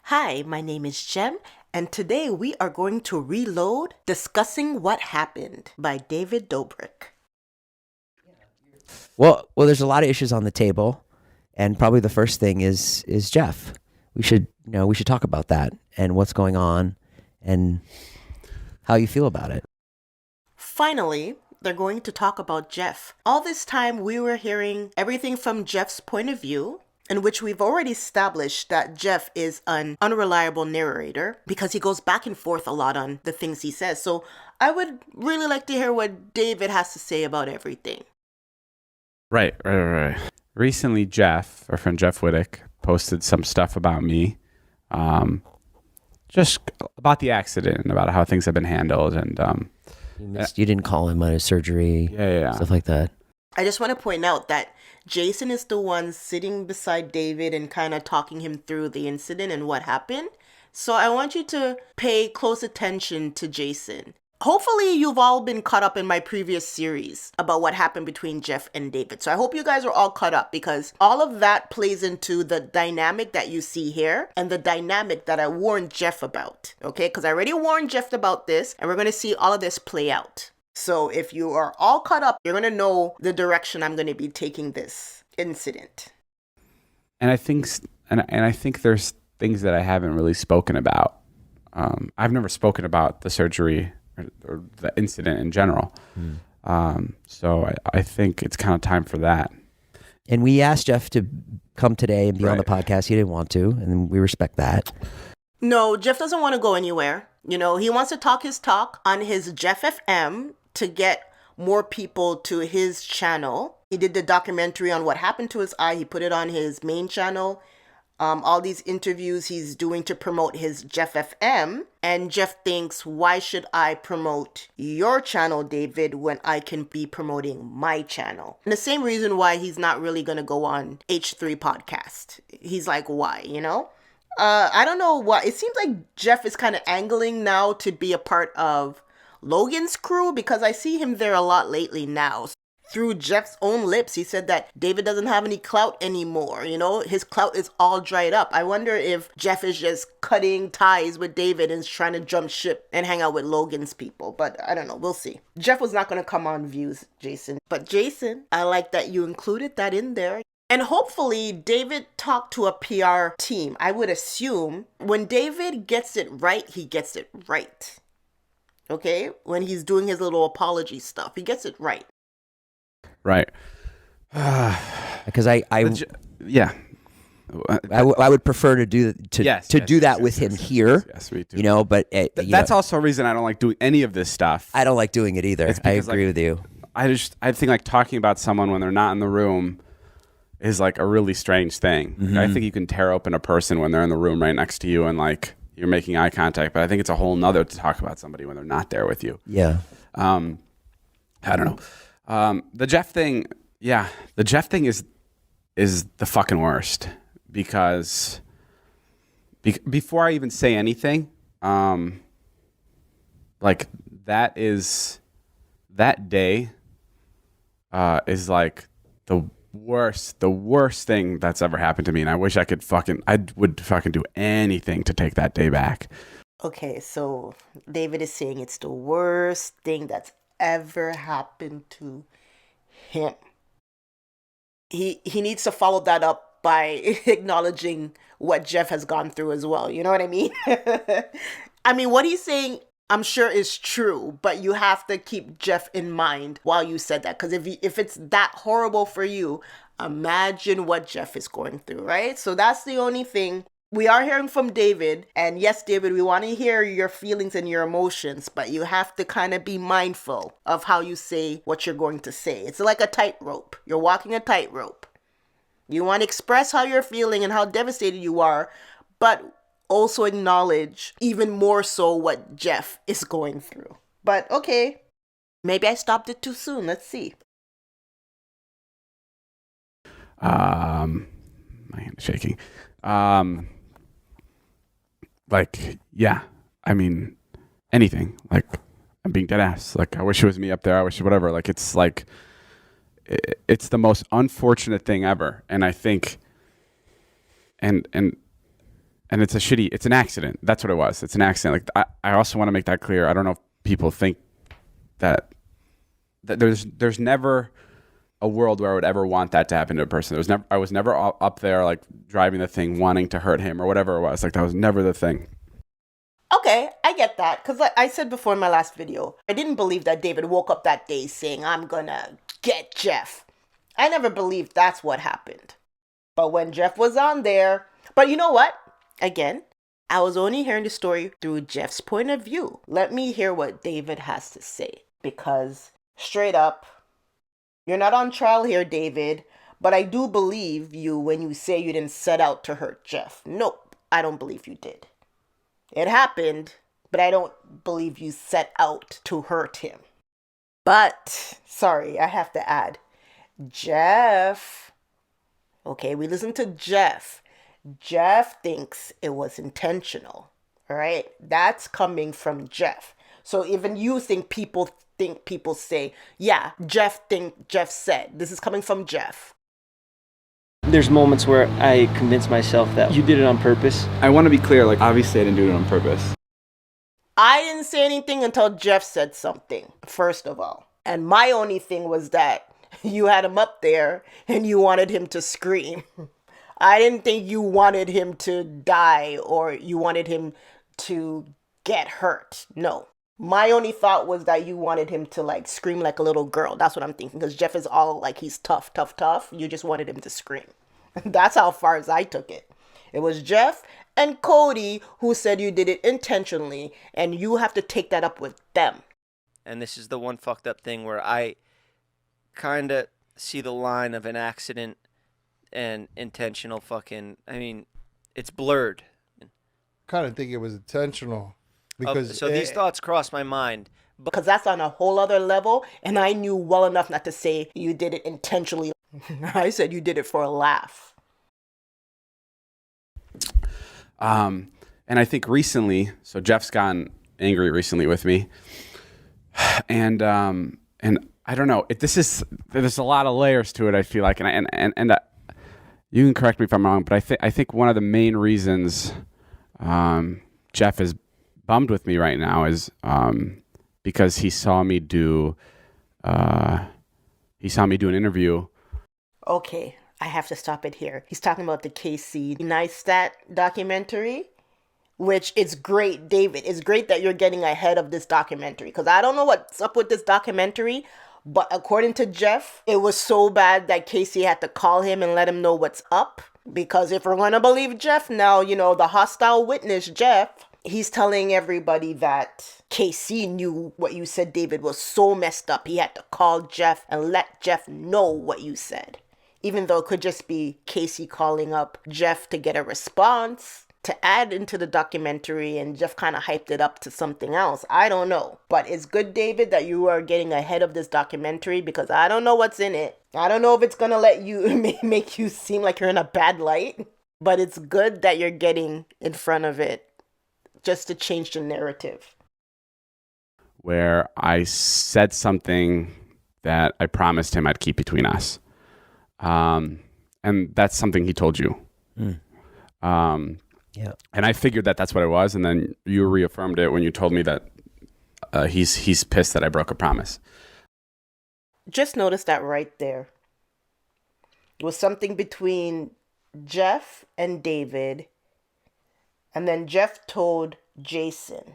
Hi, my name is Jem, and today we are going to reload Discussing What Happened by David Dobrik. Well, there's a lot of issues on the table, and probably the first thing is Jeff. We should talk about that and what's going on and how you feel about it. Finally, they're going to talk about Jeff. All this time we were hearing everything from Jeff's point of view, in which we've already established that Jeff is an unreliable narrator because he goes back and forth a lot on the things he says. So I would really like to hear what David has to say about everything. Right. Recently, our friend Jeff Wittek, posted some stuff about me, just about the accident and about how things have been handled. And You didn't call him on his surgery, stuff like that. I just want to point out that Jason is the one sitting beside David and kind of talking him through the incident and what happened. So I want you to pay close attention to Jason. Hopefully you've all been caught up in my previous series about what happened between Jeff and David. So I hope you guys are all caught up because all of that plays into the dynamic that you see here and the dynamic that I warned Jeff about. Okay, because I already warned Jeff about this and we're going to see all of this play out. So if you are all caught up, you're going to know the direction I'm going to be taking this incident. and I think there's things that I haven't really spoken about. I've never spoken about the surgery or the incident in general. So I think it's kind of time for that. And we asked Jeff to come today and be on the podcast. He didn't want to, and we respect that. No, Jeff doesn't want to go anywhere. You know, he wants to talk his talk on his Jeff FM to get more people to his channel. He did the documentary on what happened to his eye. He put it on his main channel. All these interviews he's doing to promote his Jeff FM. And Jeff thinks, why should I promote your channel, David, when I can be promoting my channel? And the same reason why he's not really going to go on H3 podcast. He's like, why, you know? I don't know why. It seems like Jeff is kind of angling now to be a part of Logan's crew because I see him there a lot lately now. Through Jeff's own lips, he said that David doesn't have any clout anymore. You know, his clout is all dried up. I wonder if Jeff is just cutting ties with David and is trying to jump ship and hang out with Logan's people. But I don't know. We'll see. Jeff was not going to come on Views, Jason. But Jason, I like that you included that in there. And hopefully David talked to a PR team. I would assume when David gets it right, he gets it right. Okay? When he's doing his little apology stuff, he gets it right. Right. Because I would prefer to do that with him here. Yes, we do. You know, but that's also a reason I don't like doing any of this stuff. I don't like doing it either. I agree with you. I think like talking about someone when they're not in the room is like a really strange thing. Mm-hmm. I think you can tear open a person when they're in the room right next to you and like you're making eye contact, but I think it's a whole nother to talk about somebody when they're not there with you. Yeah. I don't know. The Jeff thing is the fucking worst because before I even say anything, like that day is like the worst thing that's ever happened to me, and I wish I would fucking do anything to take that day back. Okay, so David is saying it's the worst thing that's ever happened to him. He needs to follow that up by acknowledging what Jeff has gone through as well. You know what I mean? I mean, what he's saying, I'm sure is true, but you have to keep Jeff in mind while you said that. Because if it's that horrible for you, imagine what Jeff is going through, right? So that's the only thing. We are hearing from David, and yes, David, we want to hear your feelings and your emotions, but you have to kind of be mindful of how you say what you're going to say. It's like a tightrope. You're walking a tightrope. You want to express how you're feeling and how devastated you are, but also acknowledge even more so what Jeff is going through. But okay, maybe I stopped it too soon. Let's see. My hand is shaking. Like, yeah, I mean, anything. Like, I'm being dead ass. Like, I wish it was me up there. I wish whatever. Like, it's the most unfortunate thing ever. And I think, and and it's an accident. That's what it was. It's an accident. Like I also want to make that clear. I don't know if people think that there's never a world where I would ever want that to happen to a person. I was never up there like driving the thing wanting to hurt him or whatever it was. Like that was never the thing. Okay, I get that. Because like I said before in my last video, I didn't believe that David woke up that day saying, I'm gonna get Jeff. I never believed that's what happened. But when Jeff was on there, but you know what? Again, I was only hearing the story through Jeff's point of view. Let me hear what David has to say. Because straight up, you're not on trial here, David. But I do believe you when you say you didn't set out to hurt Jeff. Nope, I don't believe you did. It happened, but I don't believe you set out to hurt him. But, sorry, I have to add, Jeff. Okay, we listen to Jeff. Jeff thinks it was intentional. All right? That's coming from Jeff. So even you think people say, yeah, Jeff said. This is coming from Jeff. There's moments where I convince myself that you did it on purpose. I want to be clear, like obviously I didn't do it on purpose. I didn't say anything until Jeff said something, first of all. And my only thing was that you had him up there and you wanted him to scream. I didn't think you wanted him to die or you wanted him to get hurt. No. My only thought was that you wanted him to like scream like a little girl. That's what I'm thinking. Because Jeff is all like he's tough. You just wanted him to scream. That's how far as I took it. It was Jeff and Cody who said you did it intentionally. And you have to take that up with them. And this is the one fucked up thing where I kind of see the line of an accident and intentional fucking... I mean, it's blurred. Kind of think it was intentional. Because so these thoughts crossed my mind. Because that's on a whole other level. And I knew well enough not to say you did it intentionally. I said you did it for a laugh. And I think recently, so Jeff's gotten angry recently with me. And I don't know. There's a lot of layers to it, I feel like. And you can correct me if I'm wrong, but I think one of the main reasons Jeff is bummed with me right now is because he saw me do an interview. Okay, I have to stop it here. He's talking about the KC Neistat documentary, which is great, David. It's great that you're getting ahead of this documentary because I don't know what's up with this documentary, but according to Jeff, it was so bad that Casey had to call him and let him know what's up. Because if we're going to believe Jeff now, the hostile witness, Jeff, he's telling everybody that KC knew what you said, David, was so messed up. He had to call Jeff and let Jeff know what you said. Even though it could just be Casey calling up Jeff to get a response to add into the documentary, and Jeff kind of hyped it up to something else. I don't know. But it's good, David, that you are getting ahead of this documentary because I don't know what's in it. I don't know if it's going to let you make you seem like you're in a bad light, but it's good that you're getting in front of it just to change the narrative. Where I said something that I promised him I'd keep between us. And that's something he told you. Yeah. And I figured that that's what it was. And then you reaffirmed it when you told me that he's pissed that I broke a promise. Just notice that right there. It was something between Jeff and David. And then Jeff told Jason.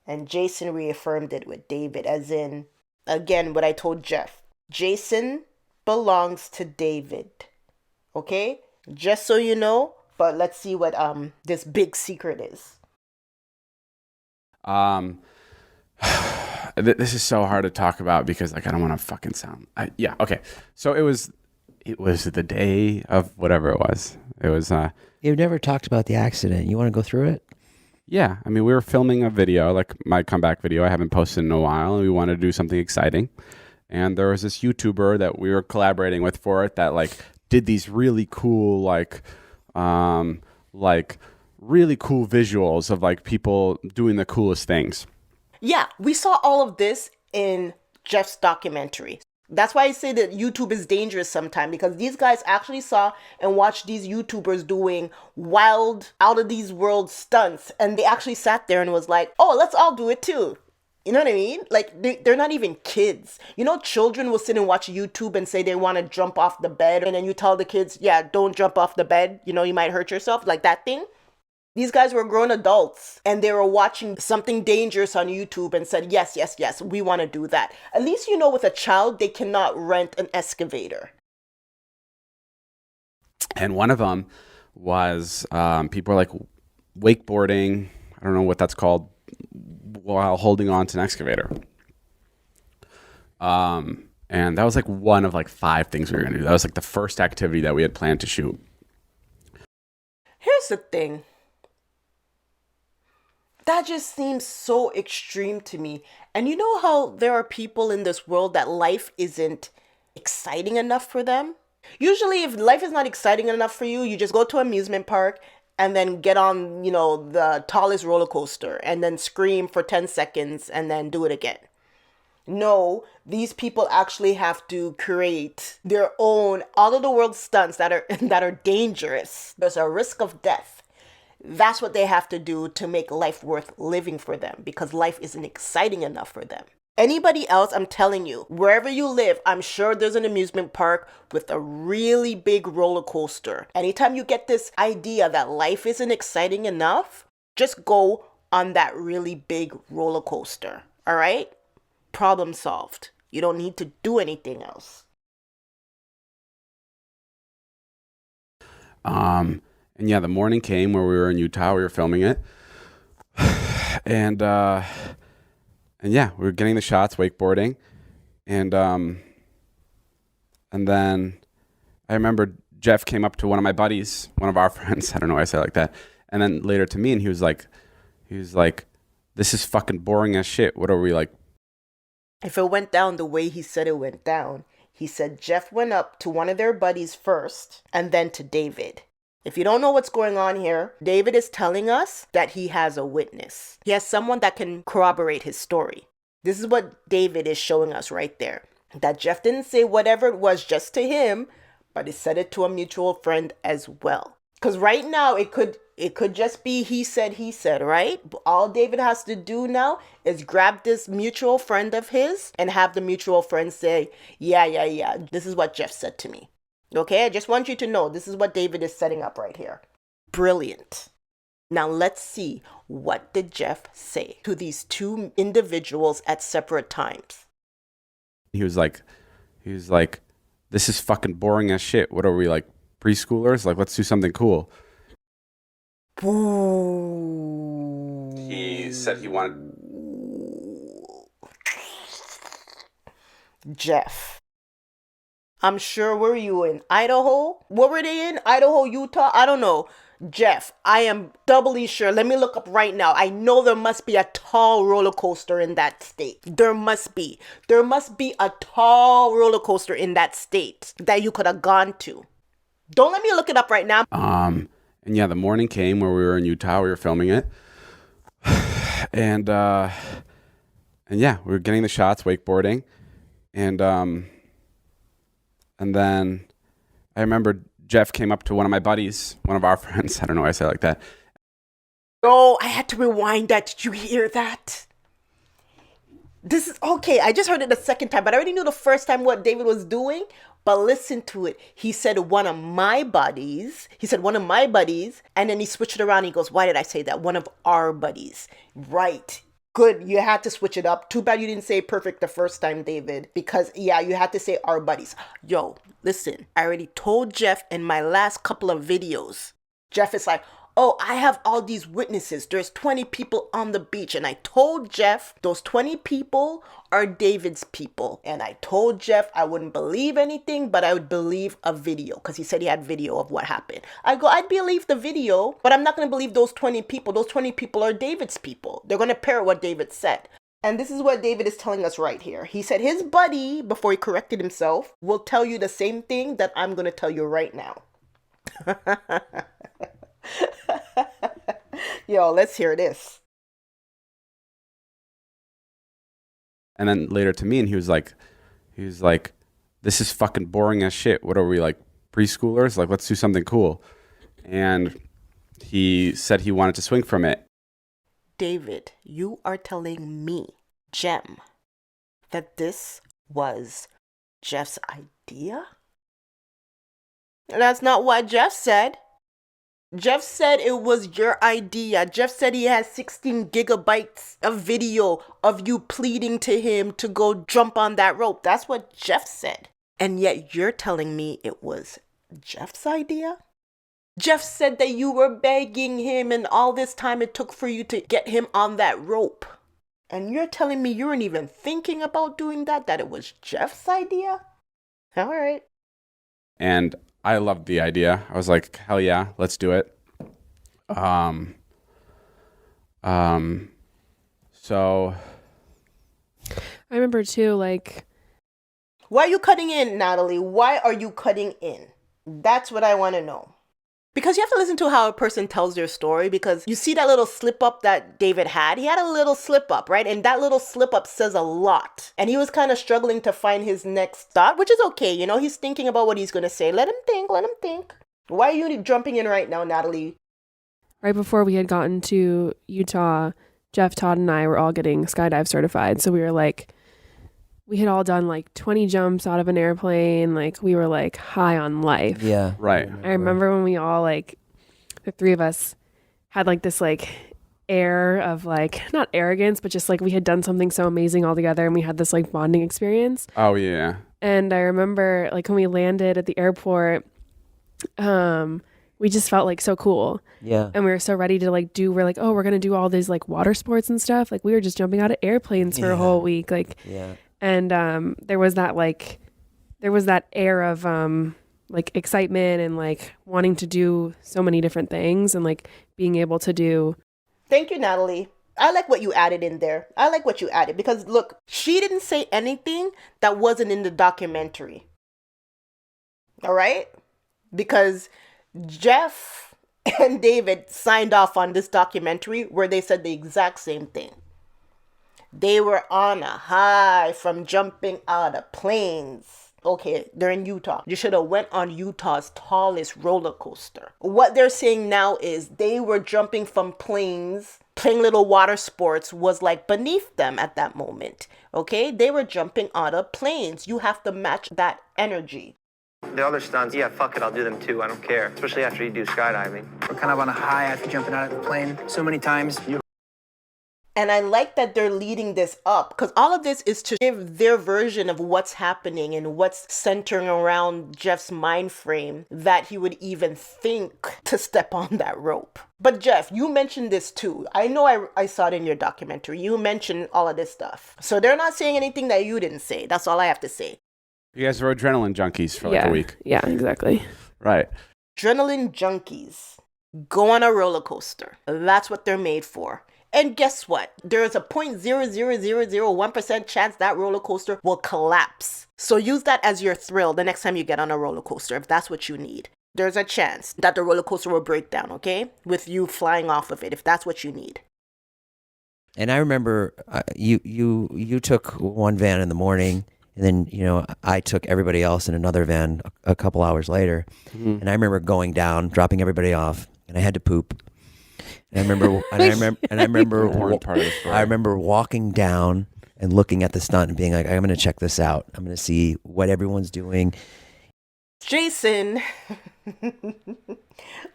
And Jason reaffirmed it with David. As in, again, what I told Jeff. Jason belongs to David. Okay? Just so you know. But let's see what this big secret is. This is so hard to talk about because I don't want to fucking sound. Okay. So it was the day of whatever it was. It was. You've never talked about the accident. You want to go through it? Yeah. I mean, we were filming a video, like my comeback video. I haven't posted in a while, and we wanted to do something exciting. And there was this YouTuber that we were collaborating with for it that like did these really cool really cool visuals of like people doing the coolest things. Yeah, we saw all of this in Jeff's documentary. That's why I say that YouTube is dangerous sometimes, because these guys actually saw and watched these YouTubers doing wild, out of these world stunts, and they actually sat there and was like, oh, let's all do it too. You know what I mean? Like, they're not even kids. You know, children will sit and watch YouTube and say they want to jump off the bed, and then you tell the kids, yeah, don't jump off the bed. You know, you might hurt yourself, like that thing. These guys were grown adults and they were watching something dangerous on YouTube and said, yes, yes, yes, we want to do that. At least, you know, with a child, they cannot rent an excavator. And one of them was people were like wakeboarding. I don't know what that's called, while holding on to an excavator. And that was like one of like 5 things we were going to do. That was like the first activity that we had planned to shoot. Here's the thing. That just seems so extreme to me. And you know how there are people in this world that life isn't exciting enough for them? Usually, if life is not exciting enough for you, you just go to an amusement park and then get on, you know, the tallest roller coaster and then scream for 10 seconds and then do it again. No, these people actually have to create their own all of the world stunts that are dangerous. There's a risk of death. That's what they have to do to make life worth living for them, because life isn't exciting enough for them. Anybody else, I'm telling you, wherever you live, I'm sure there's an amusement park with a really big roller coaster. Anytime you get this idea that life isn't exciting enough, just go on that really big roller coaster. All right? Problem solved. You don't need to do anything else. And yeah, the morning came where we were in Utah. We were filming it, and yeah, we were getting the shots, wakeboarding, and then I remember Jeff came up to one of my buddies, one of our friends. I don't know why I say it like that. And then later to me, and he was like, "This is fucking boring as shit. What are we like?" If it went down the way he said it went down, he said Jeff went up to one of their buddies first, and then to David. If you don't know what's going on here, David is telling us that he has a witness. He has someone that can corroborate his story. This is what David is showing us right there. That Jeff didn't say whatever it was just to him, but he said it to a mutual friend as well. Because right now it could just be he said, right? But all David has to do now is grab this mutual friend of his and have the mutual friend say, yeah, this is what Jeff said to me. Okay, I just want you to know this is what David is setting up right here. Brilliant. Now let's see, what did Jeff say to these 2 individuals at separate times? He was like, "This is fucking boring as shit. What are we like, preschoolers? Like, let's do something cool." Boo. He said he wanted. Jeff. I'm sure, were you in Idaho? What were they in? Idaho, Utah? I don't know. Jeff, I am doubly sure. Let me look up right now. I know there must be a tall roller coaster in that state. There must be. There must be a tall roller coaster in that state that you could have gone to. Don't let me look it up right now. And yeah, the morning came where we were in Utah. We were filming it, and yeah, we were getting the shots, wakeboarding, and then I remember Jeff came up to one of my buddies, one of our friends. I don't know why I say it like that. Oh, I had to rewind that. Did you hear that? This is okay. I just heard it the second time, but I already knew the first time what David was doing. But listen to it. He said one of my buddies. And then he switched it around. He goes, why did I say that? One of our buddies. Right. Good. You had to switch it up. Too bad you didn't say perfect the first time, David. Because, yeah, you had to say our buddies. Yo, listen. I already told Jeff in my last couple of videos. Jeff is like, oh, I have all these witnesses. There's 20 people on the beach. And I told Jeff those 20 people are David's people. And I told Jeff I wouldn't believe anything, but I would believe a video. Because he said he had video of what happened. I go, I'd believe the video, but I'm not going to believe those 20 people. Those 20 people are David's people. They're going to parrot what David said. And this is what David is telling us right here. He said his buddy, before he corrected himself, will tell you the same thing that I'm going to tell you right now. Yo, let's hear this. And then later to me, and he was like, this is fucking boring as shit. What are we, like, preschoolers? Like, let's do something cool. And he said he wanted to swing from it. David, you are telling me, Jem, that this was Jeff's idea? That's not what Jeff said. Jeff said it was your idea. Jeff said he has 16 gigabytes of video of you pleading to him to go jump on that rope. That's what Jeff said. And yet you're telling me it was Jeff's idea? Jeff said that you were begging him and all this time it took for you to get him on that rope. And you're telling me you weren't even thinking about doing that it was Jeff's idea? All right. And I loved the idea. I was like, hell yeah, let's do it. So I remember too, like, why are you cutting in, Natalie? Why are you cutting in? That's what I want to know. Because you have to listen to how a person tells their story, because you see that little slip up that David had. He had a little slip up, right? And that little slip up says a lot. And he was kind of struggling to find his next thought, which is okay. You know, he's thinking about what he's going to say. Let him think. Why are you jumping in right now, Natalie? right before we had gotten to Utah, Jeff, Todd, and I were all getting skydive certified. So we were like, we had all done like 20 jumps out of an airplane. Like we were like high on life. Yeah. right. I remember when we all like, the three of us had like this like air of like, not arrogance, but just like we had done something so amazing all together and we had this like bonding experience. Oh yeah. And I remember like when we landed at the airport, we just felt like so cool. Yeah. And we were so ready to like we're like, oh, we're going to do all these like water sports and stuff. Like we were just jumping out of airplanes for a whole week. Like, Yeah. and there was that air of like excitement and like wanting to do so many different things and like being able to do. Thank you, Natalie. I like what you added in there. I like what you added because look, she didn't say anything that wasn't in the documentary. All right? Because Jeff and David signed off on this documentary where they said the exact same thing. They were on a high from jumping out of planes. Okay, they're in Utah. You should have went on Utah's tallest roller coaster. What they're saying now is they were jumping from planes. Playing little water sports was like beneath them at that moment. Okay, they were jumping out of planes. You have to match that energy. The other stunts, yeah, fuck it, I'll do them too. I don't care, especially after you do skydiving. We're kind of on a high after jumping out of the plane so many times. And I like that they're leading this up because all of this is to give their version of what's happening and what's centering around Jeff's mind frame that he would even think to step on that rope. But Jeff, you mentioned this too. I know I saw it in your documentary. You mentioned all of this stuff. So they're not saying anything that you didn't say. That's all I have to say. You guys were adrenaline junkies for like a week. Yeah, exactly. Right. Adrenaline junkies go on a roller coaster. That's what they're made for. And guess what? There's a 0.00001% chance that roller coaster will collapse. So use that as your thrill the next time you get on a roller coaster, if that's what you need. There's a chance that the roller coaster will break down, okay? With you flying off of it, if that's what you need. And I remember you took one van in the morning, and then I took everybody else in another van a couple hours later. Mm-hmm. And I remember going down, dropping everybody off, and I had to poop. And I remember walking down and looking at the stunt and being like, I'm going to check this out. I'm going to see what everyone's doing. Jason,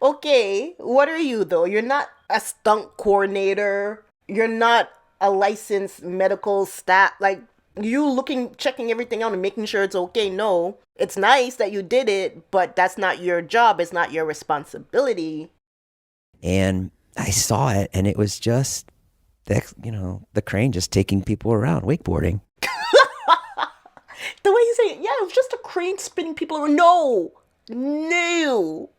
okay, what are you though? You're not a stunt coordinator. You're not a licensed medical staff. Like you checking everything out and making sure it's okay. No, it's nice that you did it, but that's not your job. It's not your responsibility. And I saw it, and it was just, the crane just taking people around, wakeboarding. The way you say it, yeah, it was just a crane spinning people around. No.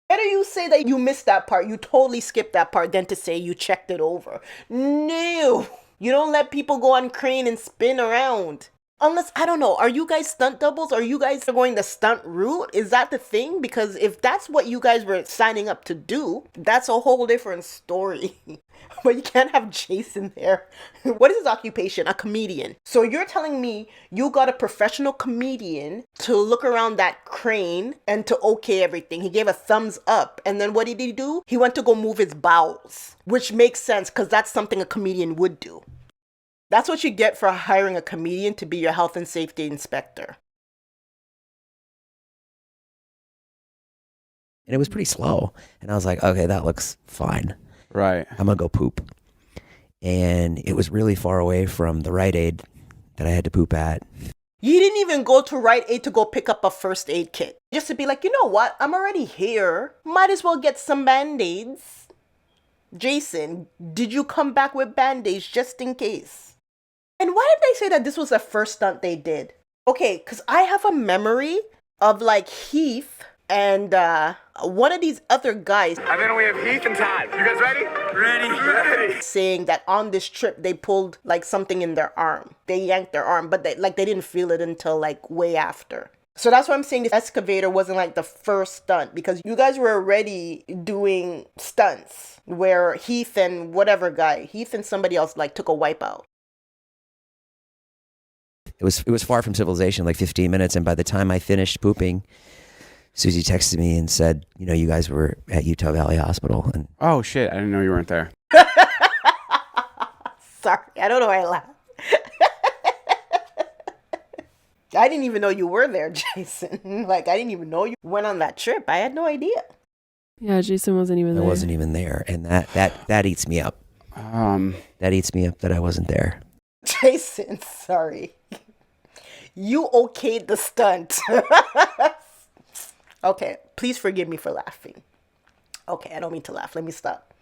Better you say that you missed that part, you totally skipped that part, than to say you checked it over. No. You don't let people go on crane and spin around. Unless, I don't know, are you guys stunt doubles? Are you guys going the stunt route? Is that the thing? Because if that's what you guys were signing up to do, that's a whole different story. But you can't have Jason there. What is his occupation? A comedian. So you're telling me you got a professional comedian to look around that crane and to okay everything. He gave a thumbs up. And then what did he do? He went to go move his bowels, which makes sense because that's something a comedian would do. That's what you get for hiring a comedian to be your health and safety inspector. And it was pretty slow. And I was like, okay, that looks fine. Right. I'm going to go poop. And it was really far away from the Rite Aid that I had to poop at. You didn't even go to Rite Aid to go pick up a first aid kit. Just to be like, you know what? I'm already here. Might as well get some Band-Aids. Jason, did you come back with Band-Aids just in case? And why did they say that this was the first stunt they did? Okay, because I have a memory of like Heath and one of these other guys. And then we have Heath and Todd. You guys ready? Ready. Saying that on this trip they pulled like something in their arm. They yanked their arm, but they didn't feel it until like way after. So that's why I'm saying this excavator wasn't like the first stunt, because you guys were already doing stunts where Heath and somebody else like took a wipeout. It was far from civilization, like 15 minutes. And by the time I finished pooping, Susie texted me and said, you know, you guys were at Utah Valley Hospital. And Oh, shit. I didn't know you weren't there. Sorry, I don't know why I laughed. I didn't even know you were there, Jason. Like, I didn't even know you went on that trip. I had no idea. Yeah, Jason wasn't even there. I wasn't even there. And that eats me up. That eats me up that I wasn't there. Jason, sorry. You okayed the stunt. Okay, please forgive me for laughing. Okay, I don't mean to laugh. Let me stop.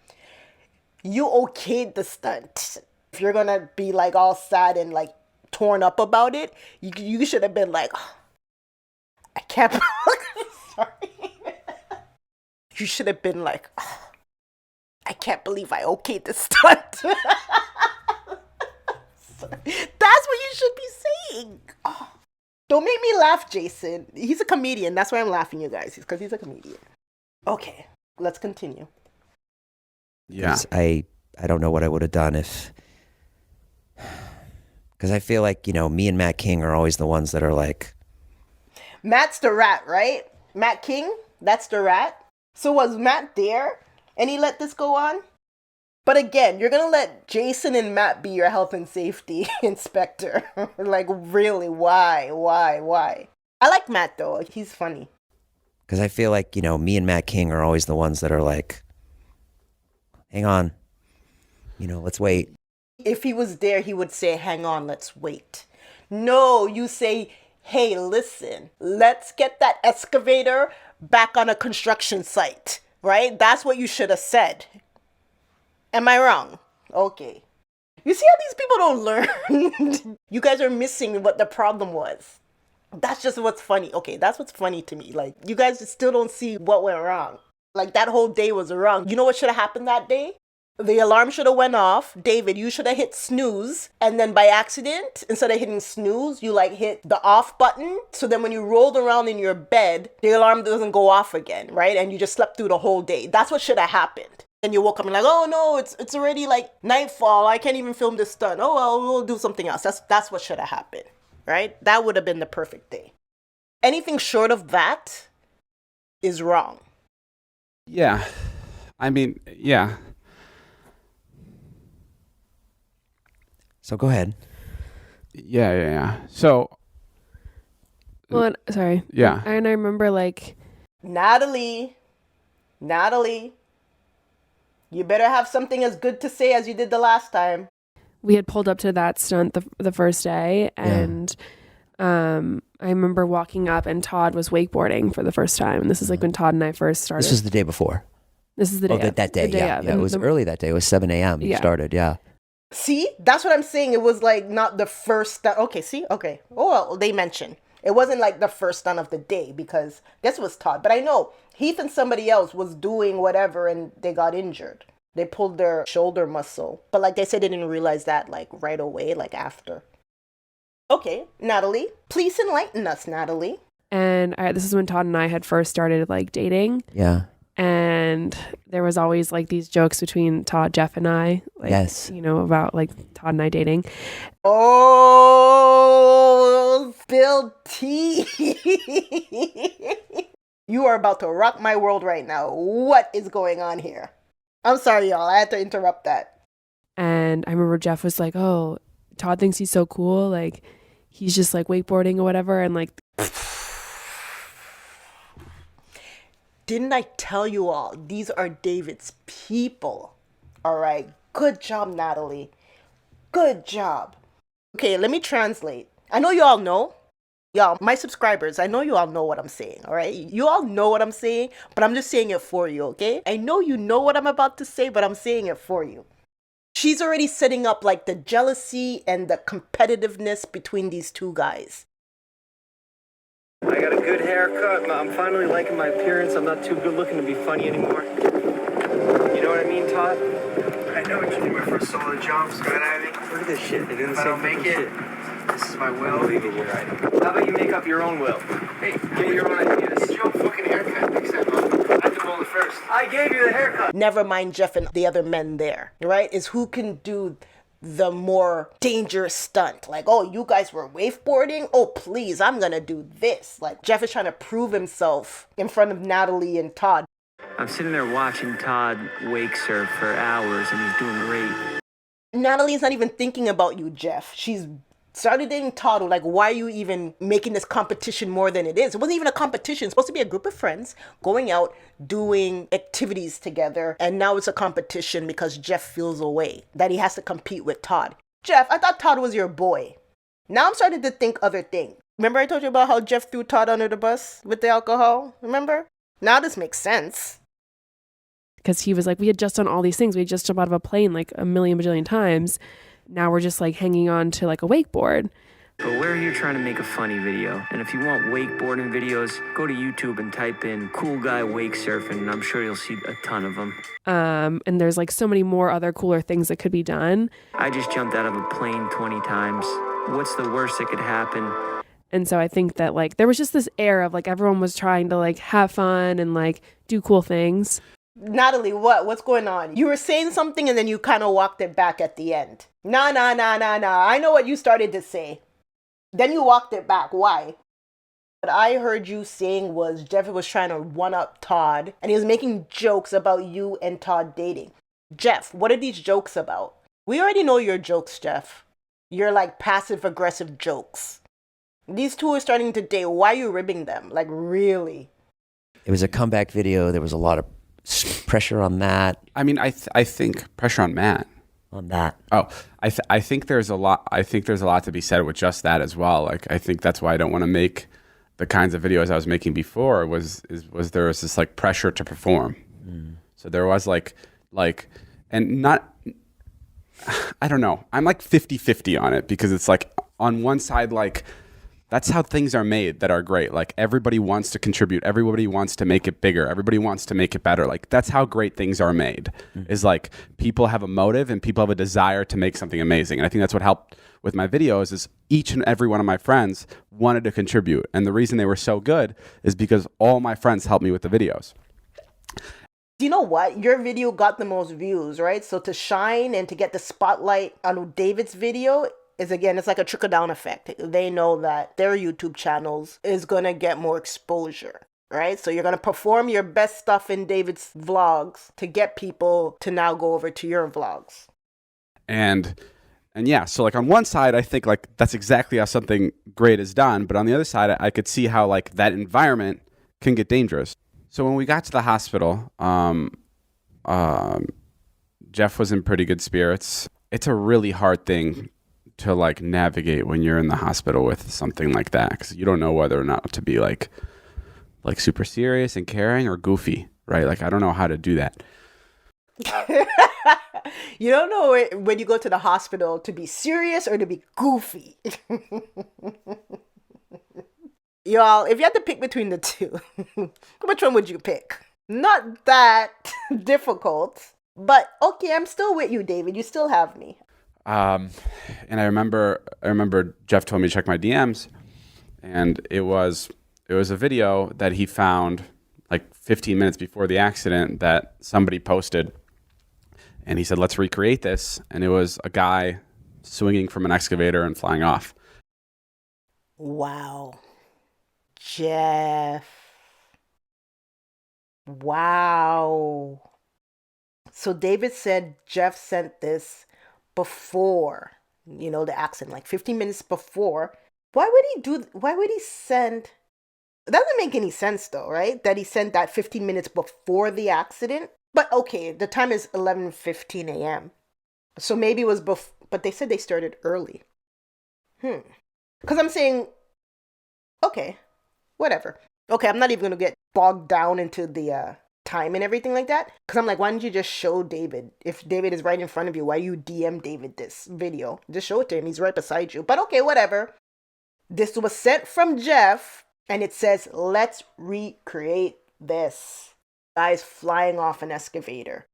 You okayed the stunt. If you're gonna be like all sad and like torn up about it, you should have been like, oh, I can't. Sorry. You should have been like, oh, I can't believe I okayed the stunt. That's what you should be saying. Oh. Don't make me laugh, Jason. He's a comedian. That's why I'm laughing, you guys. Because he's a comedian. Okay, let's continue. Yeah. I don't know what I would have done if... Because I feel like, you know, me and Matt King are always the ones that are like... Matt's the rat, right? Matt King? That's the rat? So was Matt there? And he let this go on? But again, you're going to let Jason and Matt be your health and safety inspector. Like, really? Why? I like Matt, though. He's funny. Because I feel like, you know, me and Matt King are always the ones that are like, hang on, you know, let's wait. If he was there, he would say, hang on, let's wait. No, you say, hey, listen, let's get that excavator back on a construction site, right? That's what you should have said. Am I wrong? Okay. You see how these people don't learn? You guys are missing what the problem was. That's just what's funny. Okay, that's what's funny to me. Like, you guys still don't see what went wrong. Like, that whole day was wrong. You know what should have happened that day? The alarm should have went off. David, you should have hit snooze. And then by accident, instead of hitting snooze, you like hit the off button. So then when you rolled around in your bed, the alarm doesn't go off again, right? And you just slept through the whole day. That's what should have happened. And you woke up and like, oh no, it's already like nightfall. I can't even film this stunt. Oh well, we'll do something else. That's what should have happened, right? That would have been the perfect day. Anything short of that is wrong. Yeah. I mean, yeah. So go ahead. Yeah. So. Well, sorry. Yeah. And I remember like. Natalie, you better have something as good to say as you did the last time. We had pulled up to that stunt the first day, and I remember walking up, and Todd was wakeboarding for the first time. And this is like when Todd and I first started. This was the day before. This is the day. That day, yeah. It was early that day. It was 7 a.m. You started, yeah. See, that's what I'm saying. It was like not the first stunt. Okay, see? Okay. Oh, well, they mentioned. It wasn't like the first stunt of the day because this was Todd. But I know Heath and somebody else was doing whatever and they got injured. They pulled their shoulder muscle. But like they said, they didn't realize that like right away, like after. Okay, Natalie, please enlighten us, Natalie. And this is when Todd and I had first started like dating. Yeah. And there was always like these jokes between Todd, Jeff, and I, like, Yes. you know, about like Todd and I dating. Oh, spilled tea. You are about to rock my world right now. What is going on here? I'm sorry, y'all. I had to interrupt that. And I remember Jeff was like, oh, Todd thinks he's so cool. Like, he's just like wakeboarding or whatever. And like, Didn't I tell you all? These are David's people. All right. Good job, Natalie. Good job. Okay, let me translate. I know you all know. Y'all, my subscribers, I know you all know what I'm saying, all right? You all know what I'm saying, but I'm just saying it for you, okay? I know you know what I'm about to say, but I'm saying it for you. She's already setting up like the jealousy and the competitiveness between these two guys. I got a good haircut. I'm finally liking my appearance. I'm not too good looking to be funny anymore. You know what I mean, Todd? I know what you're doing for a solo jump, skydiving. Look at this shit. They're doing the If I same don't make fucking it, shit. this is my will. Unbelievable. How about you make up your own will? Hey, get your own ideas. It's your fucking haircut next time. I have to mold it first. I gave you the haircut. Never mind Jeff and the other men there, right? Is who can do the more dangerous stunt. Like, oh, you guys were waveboarding? Oh, please, I'm gonna do this. Like, Jeff is trying to prove himself in front of Natalie and Todd. I'm sitting there watching Todd wake surf for hours, and he's doing great. Natalie's not even thinking about you, Jeff. She's started dating Todd. Like, why are you even making this competition more than it is? It wasn't even a competition. It's supposed to be a group of friends going out, doing activities together. And now it's a competition because Jeff feels a way that he has to compete with Todd. Jeff, I thought Todd was your boy. Now I'm starting to think other things. Remember I told you about how Jeff threw Todd under the bus with the alcohol? Remember? Now this makes sense. because he was like, we had just done all these things. We had just jumped out of a plane like a million bajillion times. Now we're just like hanging on to like a wakeboard. But we're here trying to make a funny video. And if you want wakeboarding videos, go to YouTube and type in cool guy wake surfing, and I'm sure you'll see a ton of them. And there's like so many more other cooler things that could be done. I just jumped out of a plane 20 times. What's the worst that could happen? And so I think that like there was just this air of like everyone was trying to like have fun and like do cool things. Natalie, what's going on? You were saying something and then you kind of walked it back at the end. Nah. I know what you started to say. Then you walked it back. Why? What I heard you saying was Jeff was trying to one-up Todd and he was making jokes about you and Todd dating. Jeff, what are these jokes about? We already know your jokes, Jeff. You're like passive-aggressive jokes. These two are starting to date. Why are you ribbing them? Like, really? It was a comeback video. There was a lot of pressure on that. I mean, I think pressure on Matt. On that. Oh, I think there's a lot. I think there's a lot to be said with just that as well. Like, I think that's why I don't want to make the kinds of videos I was making before. Was there was this like pressure to perform. So there was like, and not. I don't know. I'm like 50-50 on it because it's like on one side, like that's how things are made that are great. Like everybody wants to contribute. Everybody wants to make it bigger. Everybody wants to make it better. Like that's how great things are made is like people have a motive and people have a desire to make something amazing. And I think that's what helped with my videos is each and every one of my friends wanted to contribute. And the reason they were so good is because all my friends helped me with the videos. You know what? Your video got the most views, right? So to shine and to get the spotlight on David's video is, again, it's like a trickle-down effect. They know that their YouTube channels is going to get more exposure, right? So you're going to perform your best stuff in David's vlogs to get people to now go over to your vlogs. And yeah, so like on one side, I think like that's exactly how something great is done. But on the other side, I could see how like that environment can get dangerous. So when we got to the hospital, Jeff was in pretty good spirits. It's a really hard thing to like navigate when you're in the hospital with something like that because you don't know whether or not to be like super serious and caring or goofy, right? Like I don't know how to do that. You don't know when you go to the hospital to be serious or to be goofy. Y'all, if you had to pick between the two, which one would you pick? Not that difficult, but okay, I'm still with you, David. You still have me. And I remember Jeff told me to check my DMs, and it was a video that he found like 15 minutes before the accident that somebody posted, and he said, let's recreate this. And it was a guy swinging from an excavator and flying off. Wow. Jeff. Wow. So David said Jeff sent this before, the accident, like 15 minutes before. Why would he send? It doesn't make any sense though, right? That he sent that 15 minutes before the accident. But okay, the time is 11:15 a.m. So maybe it was before, but they said they started early. Because I'm saying, okay, whatever. Okay, I'm not even going to get bogged down into the time and everything like that. Because I'm like, why don't you just show David? If David is right in front of you, why you DM David this video? Just show it to him. He's right beside you. But okay, whatever. This was sent from Jeff, and it says, let's recreate this. Guy's flying off an excavator.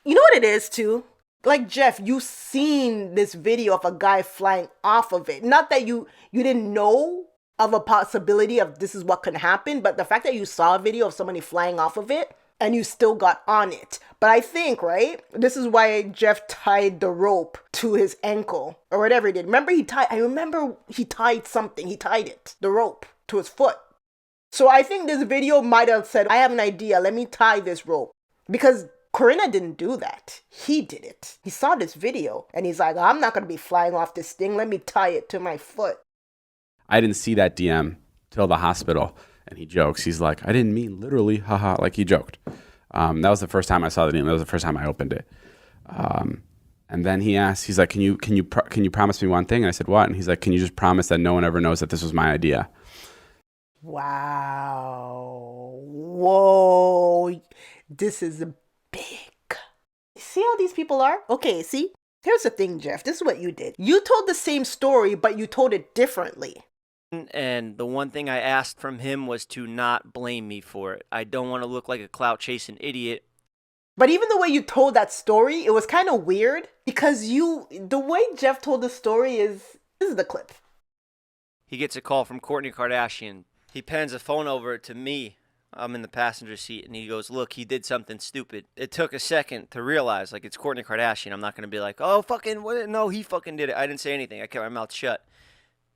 You know what it is too? Like, Jeff, you seen this video of a guy flying off of it. Not that you didn't know of a possibility of this is what can happen, but the fact that you saw a video of somebody flying off of it and you still got on it. But I think, right, this is why Jeff tied the rope to his ankle or whatever he did. I remember he tied something. He tied it, the rope, to his foot. So I think this video might have said, I have an idea, let me tie this rope. Because Corinna didn't do that. He did it. He saw this video and he's like, I'm not going to be flying off this thing. Let me tie it to my foot. I didn't see that DM till the hospital. And he jokes. He's like, I didn't mean literally, haha, like he joked. That was the first time I saw the DM. That was the first time I opened it. And then he asked, he's like, can you promise me one thing? And I said, what? And he's like, can you just promise that no one ever knows that this was my idea? Wow. Whoa. This is big. See how these people are? Okay, see? Here's the thing, Jeff. This is what you did. You told the same story, but you told it differently. And the one thing I asked from him was to not blame me for it. I don't want to look like a clout-chasing idiot. But even the way you told that story, it was kind of weird because the way Jeff told the story this is the clip. He gets a call from Kourtney Kardashian. He pans the phone over to me. I'm in the passenger seat, and he goes, look, he did something stupid. It took a second to realize, like, it's Kourtney Kardashian. I'm not going to be like, oh, fucking, what? No, he fucking did it. I didn't say anything. I kept my mouth shut.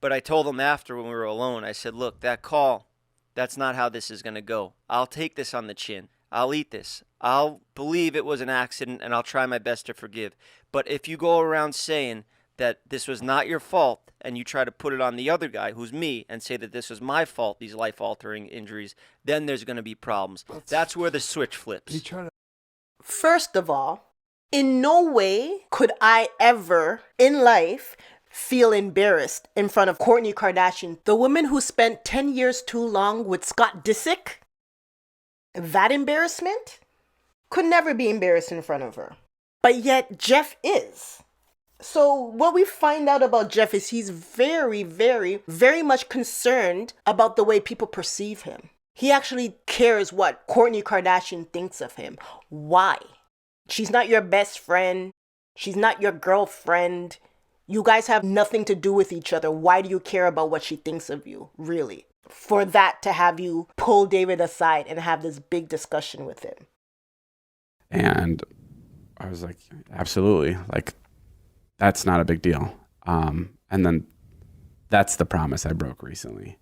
But I told him after when we were alone, I said, look, that call, that's not how this is going to go. I'll take this on the chin. I'll eat this. I'll believe it was an accident, and I'll try my best to forgive. But if you go around saying that this was not your fault, and you try to put it on the other guy, who's me, and say that this was my fault, these life-altering injuries, then there's going to be problems. That's where the switch flips. First of all, in no way could I ever in life feel embarrassed in front of Kourtney Kardashian, the woman who spent 10 years too long with Scott Disick. That embarrassment could never be embarrassed in front of her. But yet Jeff is. So what we find out about Jeff is he's very, very, very much concerned about the way people perceive him. He actually cares what Kourtney Kardashian thinks of him. Why? She's not your best friend. She's not your girlfriend. You guys have nothing to do with each other. Why do you care about what she thinks of you, really? For that to have you pull David aside and have this big discussion with him. And I was like, absolutely. Like, that's not a big deal. And then that's the promise I broke recently.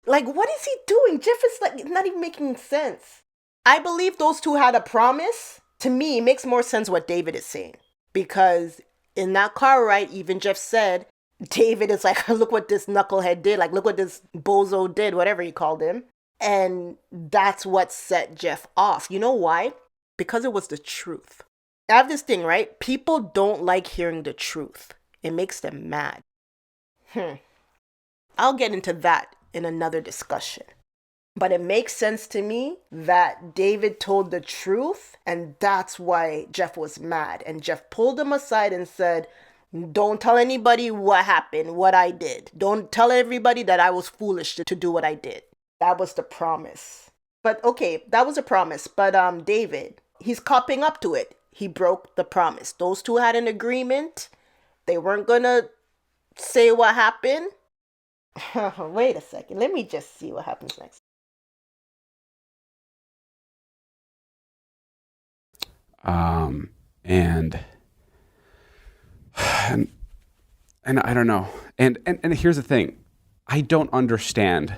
Like, what is he doing? Jeff is like not even making sense. I believe those two had a promise. To me, it makes more sense what David is saying. Because in that car ride, even Jeff said, David is like, look what this knucklehead did. Like, look what this bozo did, whatever he called him. And that's what set Jeff off. You know why? Because it was the truth. I have this thing, right? People don't like hearing the truth. It makes them mad. I'll get into that in another discussion. But it makes sense to me that David told the truth, and that's why Jeff was mad. And Jeff pulled him aside and said, don't tell anybody what happened, what I did. Don't tell everybody that I was foolish to do what I did. That was the promise. But okay, that was a promise. But David, he's copping up to it. He broke the promise. Those two had an agreement. They weren't going to say what happened. Wait a second. Let me just see what happens next. And I don't know. And here's the thing. I don't understand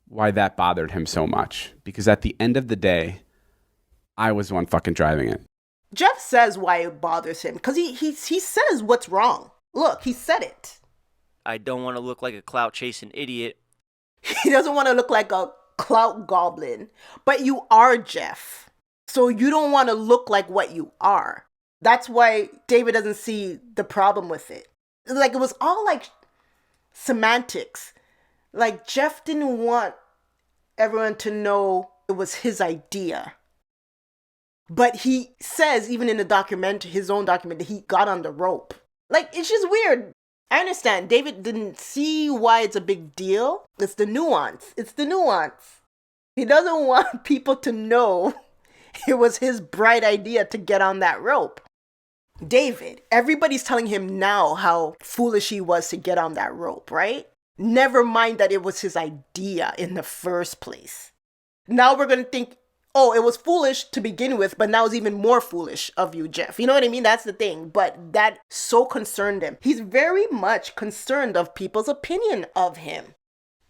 why that bothered him so much, because at the end of the day, I was the one fucking driving it. Jeff says why it bothers him because he says what's wrong. Look, he said it. I don't want to look like a clout chasing idiot. He doesn't want to look like a clout goblin, but you are Jeff. So you don't want to look like what you are. That's why David doesn't see the problem with it. Like, it was all like semantics. Like, Jeff didn't want everyone to know it was his idea. But he says, even in the documentary, his own document, that he got on the rope. Like, it's just weird. I understand. David didn't see why it's a big deal. It's the nuance. It's the nuance. He doesn't want people to know it was his bright idea to get on that rope. David, everybody's telling him now how foolish he was to get on that rope, right? Never mind that it was his idea in the first place. Now we're going to think, oh, it was foolish to begin with, but now it's even more foolish of you, Jeff. You know what I mean? That's the thing. But that so concerned him. He's very much concerned of people's opinion of him.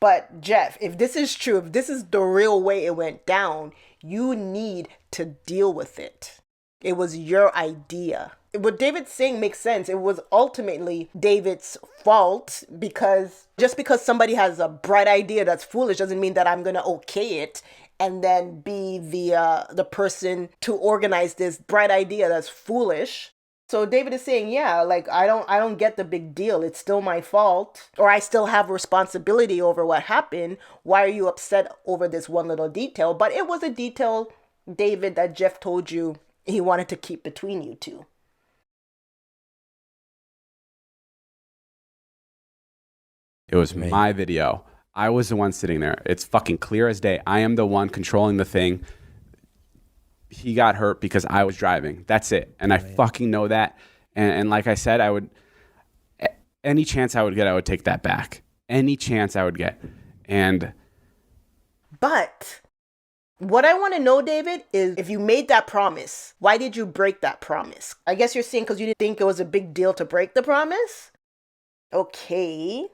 But Jeff, if this is true, if this is the real way it went down, you need to deal with it. It was your idea. What David's saying makes sense. It was ultimately David's fault, because just because somebody has a bright idea that's foolish doesn't mean that I'm going to okay it and then be the person to organize this bright idea that's foolish. So David is saying, yeah, like, I don't get the big deal. It's still my fault, or I still have responsibility over what happened. Why are you upset over this one little detail? But it was a detail, David, that Jeff told you he wanted to keep between you two. It was my video. I was the one sitting there. It's fucking clear as day. I am the one controlling the thing. He got hurt because I was driving. That's it. And I fucking know that. And like I said, I would, any chance I would get, I would take that back. Any chance I would get. But what I want to know, David, is if you made that promise, why did you break that promise? I guess you're saying because you didn't think it was a big deal to break the promise? Okay.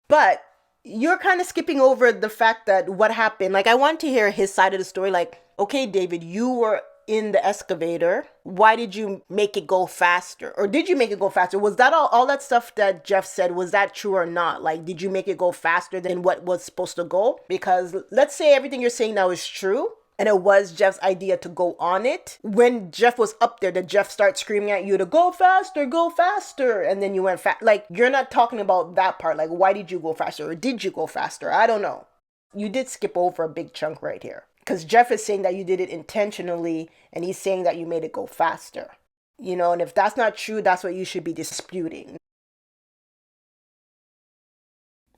But you're kind of skipping over the fact that what happened. Like, I want to hear his side of the story. Like, okay, David, you were in the excavator. Why did you make it go faster? Or did you make it go faster? Was that all that stuff that Jeff said, was that true or not? Like, did you make it go faster than what was supposed to go? Because let's say everything you're saying now is true, and it was Jeff's idea to go on it. When Jeff was up there, did Jeff start screaming at you to go faster, and then you went fast? Like, you're not talking about that part. Like, why did you go faster, or did you go faster? I don't know. You did skip over a big chunk right here, because Jeff is saying that you did it intentionally, and he's saying that you made it go faster. You know, and if that's not true, that's what you should be disputing.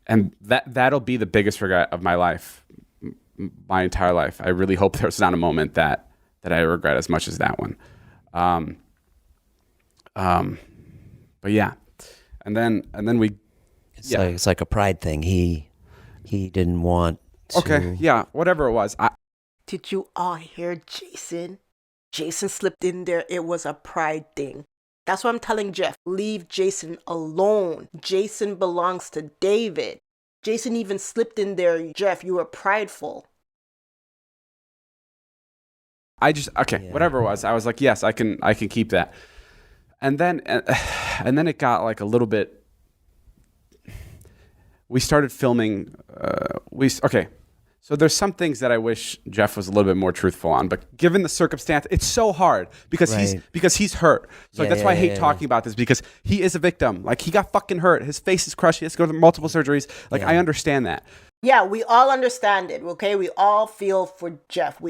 And that'll be the biggest regret of my life. My entire life. I really hope there's not a moment that I regret as much as that one. But yeah. And then we, it's like a pride thing. He didn't want to. Okay. Yeah. Whatever it was. Did you all hear Jason? Jason slipped in there. It was a pride thing. That's what I'm telling Jeff. Leave Jason alone. Jason belongs to David. Jason even slipped in there. Jeff, you were prideful. Whatever it was, I was like, yes, I can keep that. And then it got like a little bit. We started filming. So there's some things that I wish Jeff was a little bit more truthful on, but given the circumstance, it's so hard because he's hurt. So that's why I hate talking about this, because he is a victim. Like, he got fucking hurt. His face is crushed. He has to go to multiple surgeries. Like, I understand that. Yeah, we all understand it, okay? We all feel for Jeff.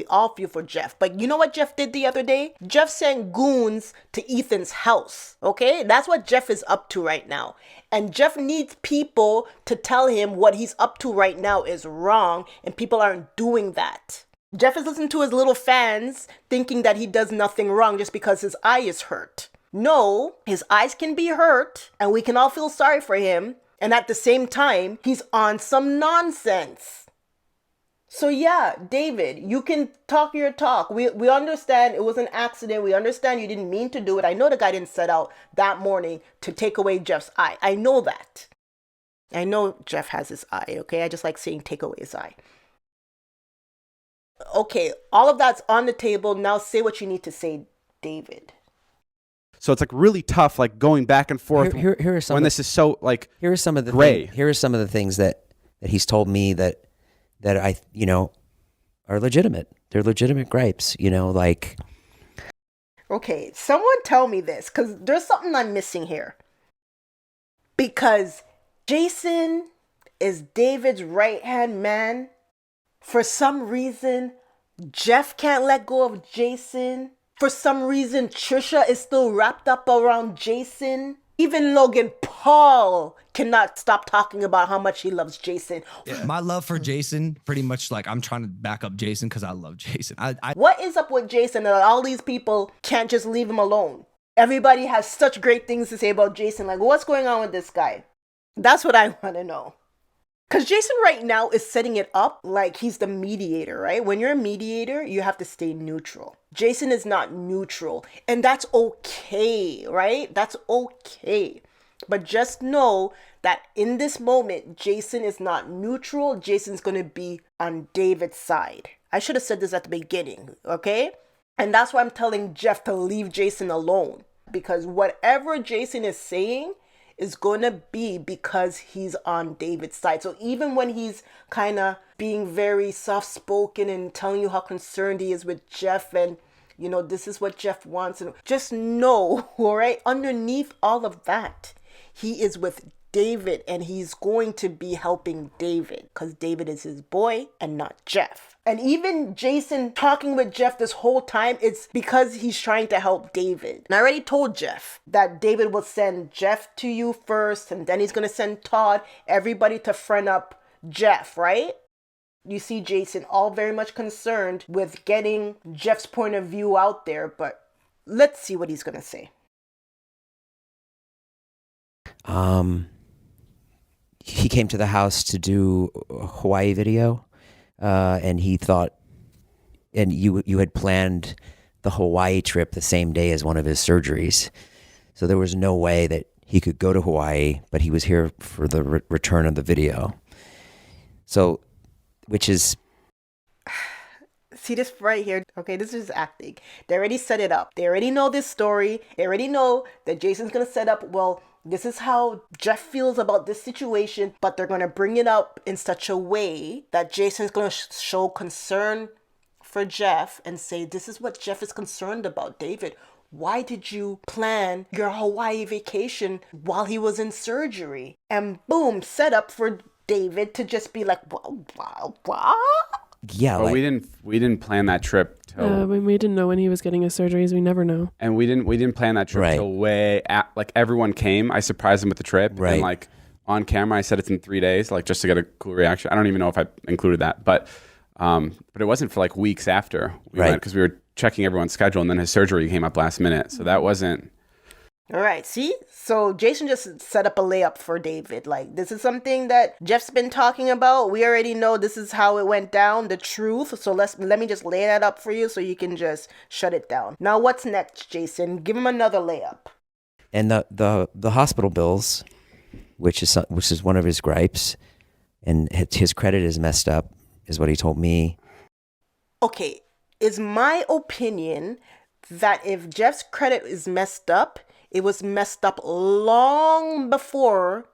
But you know what Jeff did the other day? Jeff sent goons to Ethan's house, okay? That's what Jeff is up to right now. And Jeff needs people to tell him what he's up to right now is wrong, and people aren't doing that. Jeff is listening to his little fans thinking that he does nothing wrong just because his eye is hurt. No, his eyes can be hurt, and we can all feel sorry for him. And at the same time, he's on some nonsense. So yeah, David, you can talk your talk. We understand it was an accident. We understand you didn't mean to do it. I know the guy didn't set out that morning to take away Jeff's eye. I know that. I know Jeff has his eye, okay? I just like saying take away his eye. Okay, all of that's on the table. Now say what you need to say, David. So it's like really tough, like going back and forth. Here are some when of, this is so like here are some of the gray. Here are some of the things that he's told me that I are legitimate. They're legitimate gripes. Like. Okay, someone tell me this, because there's something I'm missing here. Because Jason is David's right-hand man. For some reason, Jeff can't let go of Jason. For some reason, Trisha is still wrapped up around Jason. Even Logan Paul cannot stop talking about how much he loves Jason. Yeah, my love for Jason, pretty much like I'm trying to back up Jason because I love Jason. What is up with Jason that all these people can't just leave him alone? Everybody has such great things to say about Jason. Like, what's going on with this guy? That's what I want to know. Because Jason right now is setting it up like he's the mediator, right? When you're a mediator, you have to stay neutral. Jason is not neutral, and that's okay, right? That's okay. But just know that in this moment, Jason is not neutral. Jason's going to be on David's side. I should have said this at the beginning, okay? And that's why I'm telling Jeff to leave Jason alone. Because whatever Jason is saying is going to be because he's on David's side. So even when he's kind of being very soft-spoken and telling you how concerned he is with Jeff and, this is what Jeff wants, and just know, all right, underneath all of that, he is with David and he's going to be helping David because David is his boy and not Jeff. And even Jason talking with Jeff this whole time, it's because he's trying to help David. And I already told Jeff that David will send Jeff to you first, and then he's going to send Todd, everybody to friend up Jeff, right? You see Jason all very much concerned with getting Jeff's point of view out there, but let's see what he's going to say. He came to the house to do a Hawaii video, and he thought, and you had planned the Hawaii trip the same day as one of his surgeries. So there was no way that he could go to Hawaii, but he was here for the return of the video. So, which is... See this right here? Okay, this is acting. They already set it up. They already know this story. They already know that Jason's going to set up, well, this is how Jeff feels about this situation, but they're going to bring it up in such a way that Jason's going to show concern for Jeff and say, this is what Jeff is concerned about, David. Why did you plan your Hawaii vacation while he was in surgery? And boom, set up for David to just be like, what? Yeah, but we didn't plan that trip till we didn't know when he was getting his surgeries. We never know. And we didn't plan that trip till like everyone came. I surprised them with the trip, and like on camera, I said it's in 3 days, like just to get a cool reaction. I don't even know if I included that, but it wasn't for like weeks after we went because we were checking everyone's schedule, and then his surgery came up last minute, so that wasn't. All right, see? So Jason just set up a layup for David. Like, this is something that Jeff's been talking about. We already know this is how it went down, the truth. So let me just lay that up for you so you can just shut it down. Now, what's next, Jason? Give him another layup. And the hospital bills, which is one of his gripes, and his credit is messed up, is what he told me. Okay, it's my opinion that if Jeff's credit is messed up, it was messed up long before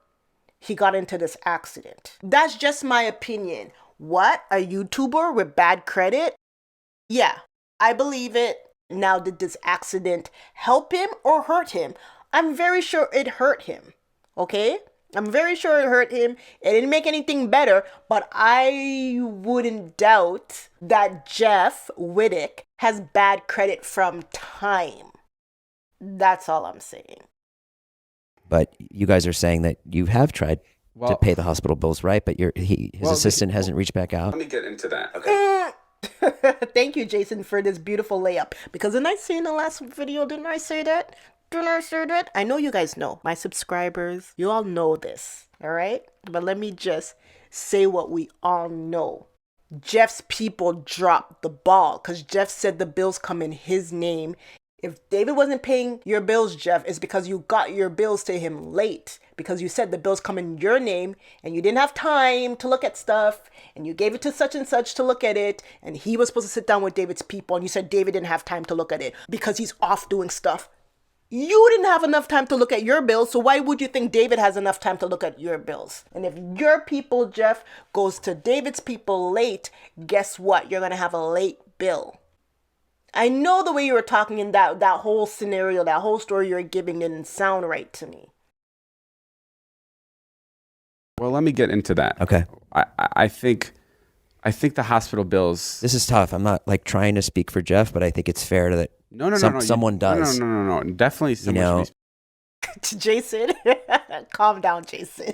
he got into this accident. That's just my opinion. What? A YouTuber with bad credit? Yeah, I believe it. Now, did this accident help him or hurt him? I'm very sure it hurt him. Okay? I'm very sure it hurt him. It didn't make anything better, but I wouldn't doubt that Jeff Wittek has bad credit from time. That's all I'm saying. But you guys are saying that you have tried to pay the hospital bills, right? But his assistant hasn't reached back out. Let me get into that. Okay. Thank you, Jason, for this beautiful layup. Because didn't I say in the last video, didn't I say that? I know you guys know. My subscribers, you all know this. All right? But let me just say what we all know. Jeff's people dropped the ball because Jeff said the bills come in his name. If David wasn't paying your bills, Jeff, it's because you got your bills to him late because you said the bills come in your name and you didn't have time to look at stuff and you gave it to such and such to look at it and he was supposed to sit down with David's people and you said David didn't have time to look at it because he's off doing stuff. You didn't have enough time to look at your bills, so why would you think David has enough time to look at your bills? And if your people, Jeff, goes to David's people late, guess what? You're going to have a late bill. I know the way you were talking in that whole scenario, that whole story you're giving didn't sound right to me. Well, let me get into that. Okay. I think the hospital bills. This is tough. I'm not like trying to speak for Jeff, but I think it's fair that No. someone does. No. Definitely someone should be. Jason, calm down, Jason.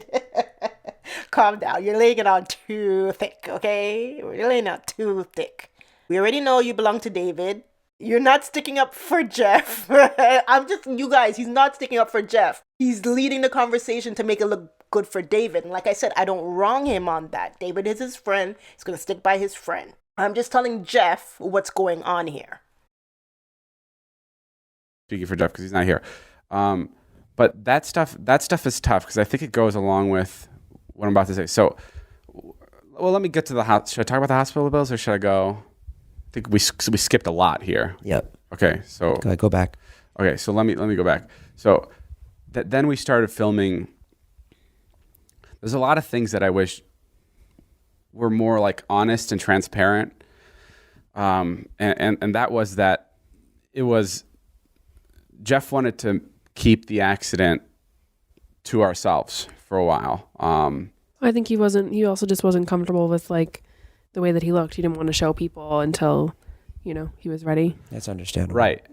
Calm down. You're laying it on too thick, okay? You're laying it on too thick. We already know you belong to David. You're not sticking up for Jeff. You guys, he's not sticking up for Jeff. He's leading the conversation to make it look good for David. And like I said, I don't wrong him on that. David is his friend. He's going to stick by his friend. I'm just telling Jeff what's going on here. Speaking for Jeff because he's not here. But that stuff is tough because I think it goes along with what I'm about to say. So, well, let me get to the house. Should I talk about the hospital bills or should I go? I think we skipped a lot here. Yep. Okay, so Go back. Okay, so let me go back. So then we started filming. There's a lot of things that I wish were more like honest and transparent. And that was that it was Jeff wanted to keep the accident to ourselves for a while. I think he also just wasn't comfortable with like the way that he looked. He didn't want to show people until, he was ready. That's understandable. Right.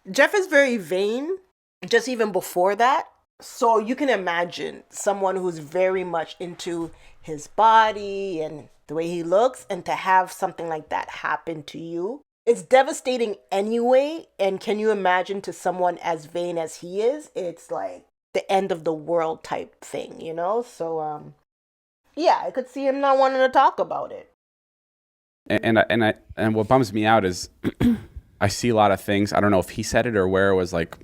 Jeff is very vain, just even before that. So you can imagine someone who's very much into his body and the way he looks, and to have something like that happen to you. It's devastating anyway. And can you imagine to someone as vain as he is? It's like the end of the world type thing, So, yeah, I could see him not wanting to talk about it. And what bums me out is I see a lot of things. I don't know if he said it or where it was like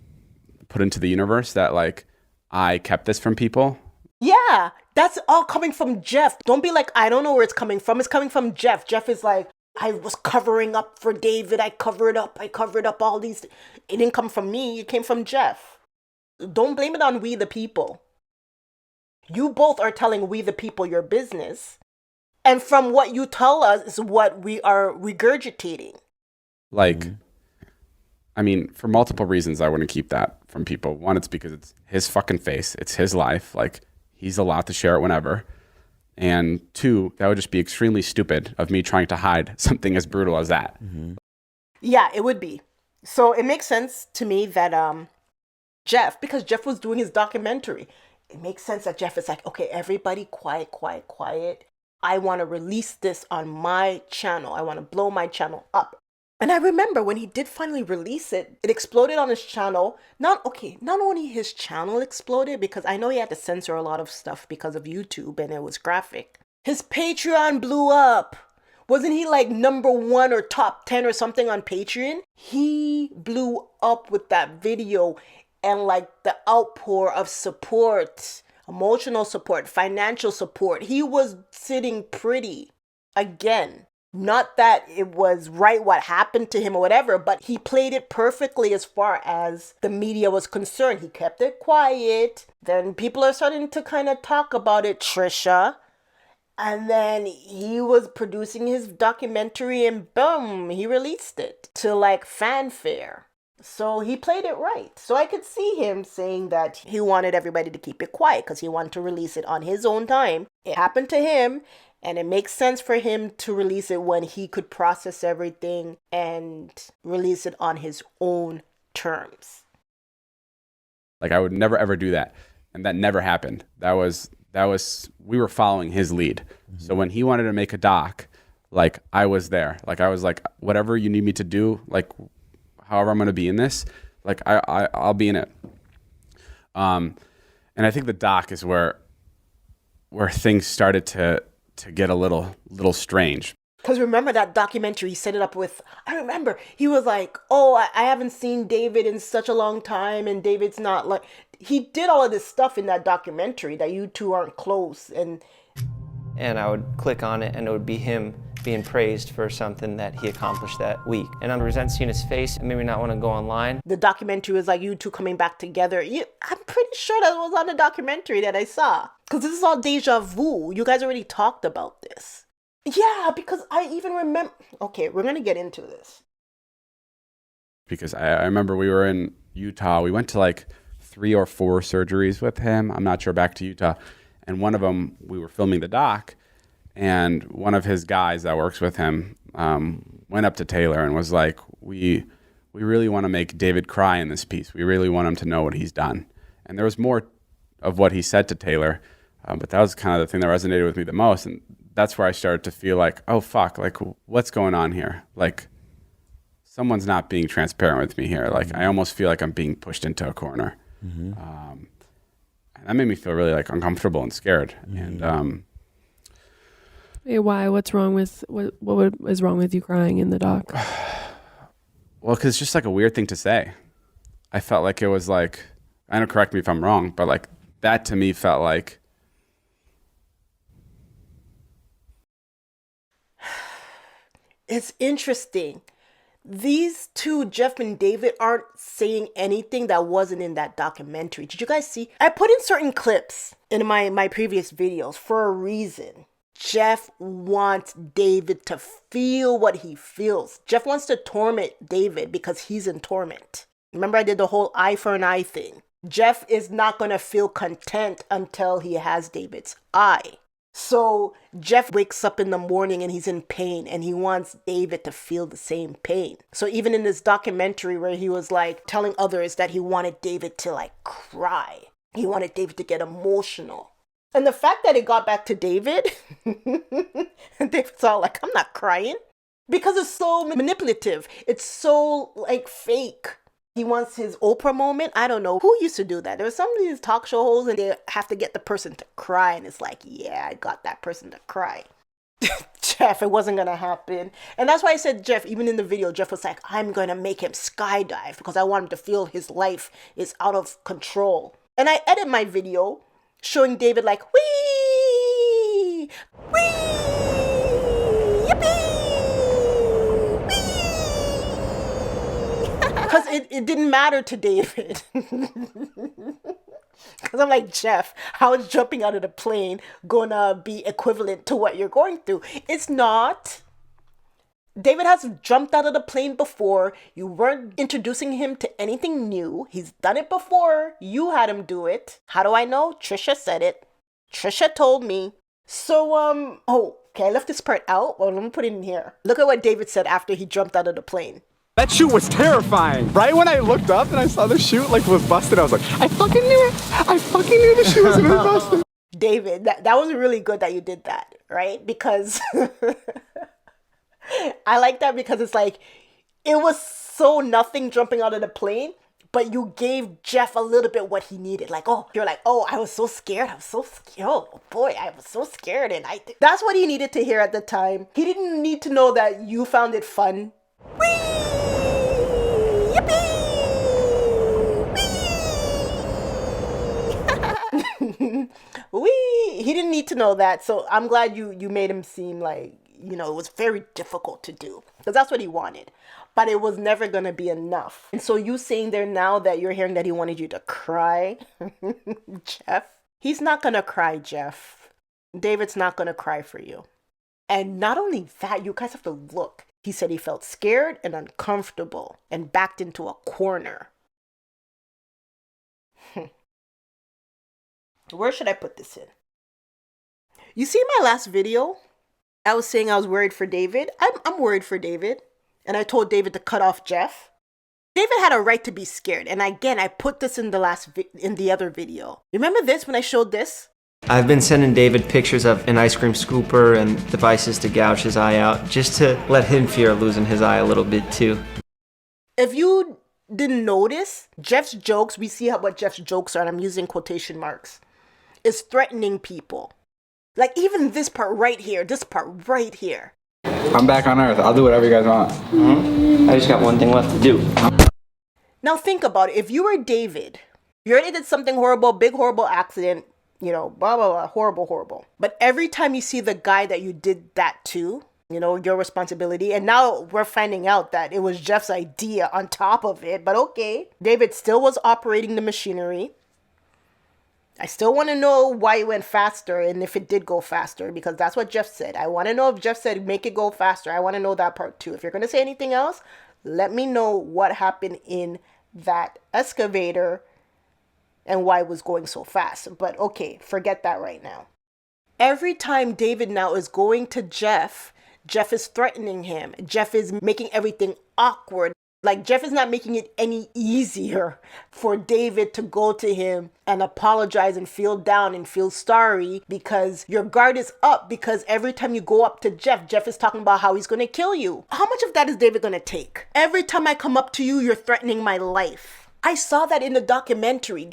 put into the universe that like I kept this from people. Yeah, that's all coming from Jeff. Don't be like, I don't know where it's coming from. It's coming from Jeff. Jeff is like, I was covering up for David. I covered up all these. It didn't come from me. It came from Jeff. Don't blame it on we the people. You both are telling we the people your business. And from what you tell us is what we are regurgitating. Like, I mean, for multiple reasons, I wouldn't keep that from people. One, it's because it's his fucking face. It's his life. Like, he's allowed to share it whenever. And two, that would just be extremely stupid of me trying to hide something as brutal as that. Mm-hmm. Yeah, it would be. So it makes sense to me that Jeff, because Jeff was doing his documentary, it makes sense that Jeff is like, okay, everybody quiet. I want to release this on my channel. I want to blow my channel up. And I remember when he did finally release it, it exploded on his channel. Not only his channel exploded, because I know he had to censor a lot of stuff because of YouTube and it was graphic. His Patreon blew up. Wasn't he like number 1 or top 10 or something on Patreon? He blew up with that video and like the outpour of support, emotional support, financial support. He was sitting pretty again. Not that it was right what happened to him or whatever, but he played it perfectly as far as the media was concerned. He kept it quiet. Then people are starting to kind of talk about it, Trisha. And then he was producing his documentary and boom, he released it to like fanfare. So he played it right. So I could see him saying that he wanted everybody to keep it quiet because he wanted to release it on his own time. It happened to him. And it makes sense for him to release it when he could process everything and release it on his own terms. Like I would never ever do that. And that never happened. That was we were following his lead. Mm-hmm. So when he wanted to make a doc, like I was there. Like I was like, whatever you need me to do, like however I'm going to be in this, like I'll be in it. And I think the doc is where things started to get a little strange. Because remember that documentary, he set it up with, I remember, he was like, oh, I haven't seen David in such a long time, and David's not like, he did all of this stuff in that documentary that you two aren't close. And I would click on it, and it would be him being praised for something that he accomplished that week. And I resent seeing his face and maybe not want to go online. The documentary was like you two coming back together. I'm pretty sure that was on the documentary that I saw. Because this is all deja vu. You guys already talked about this. Yeah, because I even remember. Okay, we're going to get into this. Because I remember we were in Utah. We went to like 3 or 4 surgeries with him. I'm not sure, back to Utah. And one of them, we were filming the doc, and one of his guys that works with him went up to Taylor and was like, we really want to make David cry in this piece. We really want him to know what he's done. And there was more of what he said to Taylor, but that was kind of the thing that resonated with me the most. And that's where I started to feel like, oh, fuck, like, what's going on here? Like, someone's not being transparent with me here. Like, I almost feel like I'm being pushed into a corner. Mm-hmm. And that made me feel really, like, uncomfortable and scared. Mm-hmm. And Wait, why? What's wrong with what is wrong with you crying in the doc? Well, because it's just like a weird thing to say. I felt like it was like, I don't, correct me if I'm wrong, but like that to me felt like. It's interesting. These two, Jeff and David, aren't saying anything that wasn't in that documentary. Did you guys see? I put in certain clips in my previous videos for a reason. Jeff wants David to feel what he feels. Jeff wants to torment David because he's in torment. Remember I did the whole eye for an eye thing. Jeff is not going to feel content until he has David's eye. So Jeff wakes up in the morning and he's in pain and he wants David to feel the same pain. So even in this documentary where he was like telling others that he wanted David to like cry. He wanted David to get emotional. And the fact that it got back to David, and David's all like, I'm not crying. Because it's so manipulative. It's so like fake. He wants his Oprah moment. I don't know who used to do that. There was some of these talk show hosts and they have to get the person to cry. And it's like, yeah, I got that person to cry. Jeff, it wasn't going to happen. And that's why I said Jeff, even in the video, Jeff was like, I'm going to make him skydive because I want him to feel his life is out of control. And I edit my video showing David like, wee, wee, yippee, wee. Because it didn't matter to David. Because I'm like, Jeff, how is jumping out of the plane gonna be equivalent to what you're going through? It's not. David has jumped out of the plane before. You weren't introducing him to anything new. He's done it before. You had him do it. How do I know? Trisha said it. Trisha told me. So, okay, I left this part out. Well, let me put it in here. Look at what David said after he jumped out of the plane. That chute was terrifying. Right when I looked up and I saw the chute like was busted, I was like, I fucking knew it. I fucking knew the chute was gonna be busted. David, that was really good that you did that, right? Because I like that because it's like, it was so nothing jumping out of the plane, but you gave Jeff a little bit what he needed. Like, oh, you're like, oh, I was so scared. I was so scared. Oh, boy, I was so scared. And that's what he needed to hear at the time. He didn't need to know that you found it fun. Whee! Yippee! Whee! Whee! He didn't need to know that. So I'm glad you made him seem like, you know, it was very difficult to do because that's what he wanted, but it was never going to be enough. And so you saying there now that you're hearing that he wanted you to cry, Jeff, he's not going to cry, Jeff. David's not going to cry for you. And not only that, you guys have to look. He said he felt scared and uncomfortable and backed into a corner. Where should I put this in? You see my last video? I was saying I was worried for David. I'm worried for David. And I told David to cut off Jeff. David had a right to be scared. And again, I put this in the other video. Remember this when I showed this? I've been sending David pictures of an ice cream scooper and devices to gouge his eye out, just to let him fear losing his eye a little bit too. If you didn't notice, Jeff's jokes, we see what Jeff's jokes are, and I'm using quotation marks, is threatening people. Like even this part right here, I'm back on Earth. I'll do whatever you guys want. I just got one thing left to do. Now think about it. If you were David, you already did something horrible, big horrible accident, you know, blah, blah, blah, horrible, horrible. But every time you see the guy that you did that to, you know, your responsibility, and now we're finding out that it was Jeff's idea on top of it, but okay. David still was operating the machinery. I still want to know why it went faster and if it did go faster, because that's what Jeff said. I want to know if Jeff said make it go faster. I want to know that part too. If you're going to say anything else, let me know what happened in that excavator and why it was going so fast. But okay, forget that right now. Every time David now is going to Jeff, Jeff is threatening him. Jeff is making everything awkward. Like, Jeff is not making it any easier for David to go to him and apologize and feel down and feel sorry, because your guard is up, because every time you go up to Jeff, Jeff is talking about how he's going to kill you. How much of that is David going to take? Every time I come up to you, you're threatening my life. I saw that in the documentary.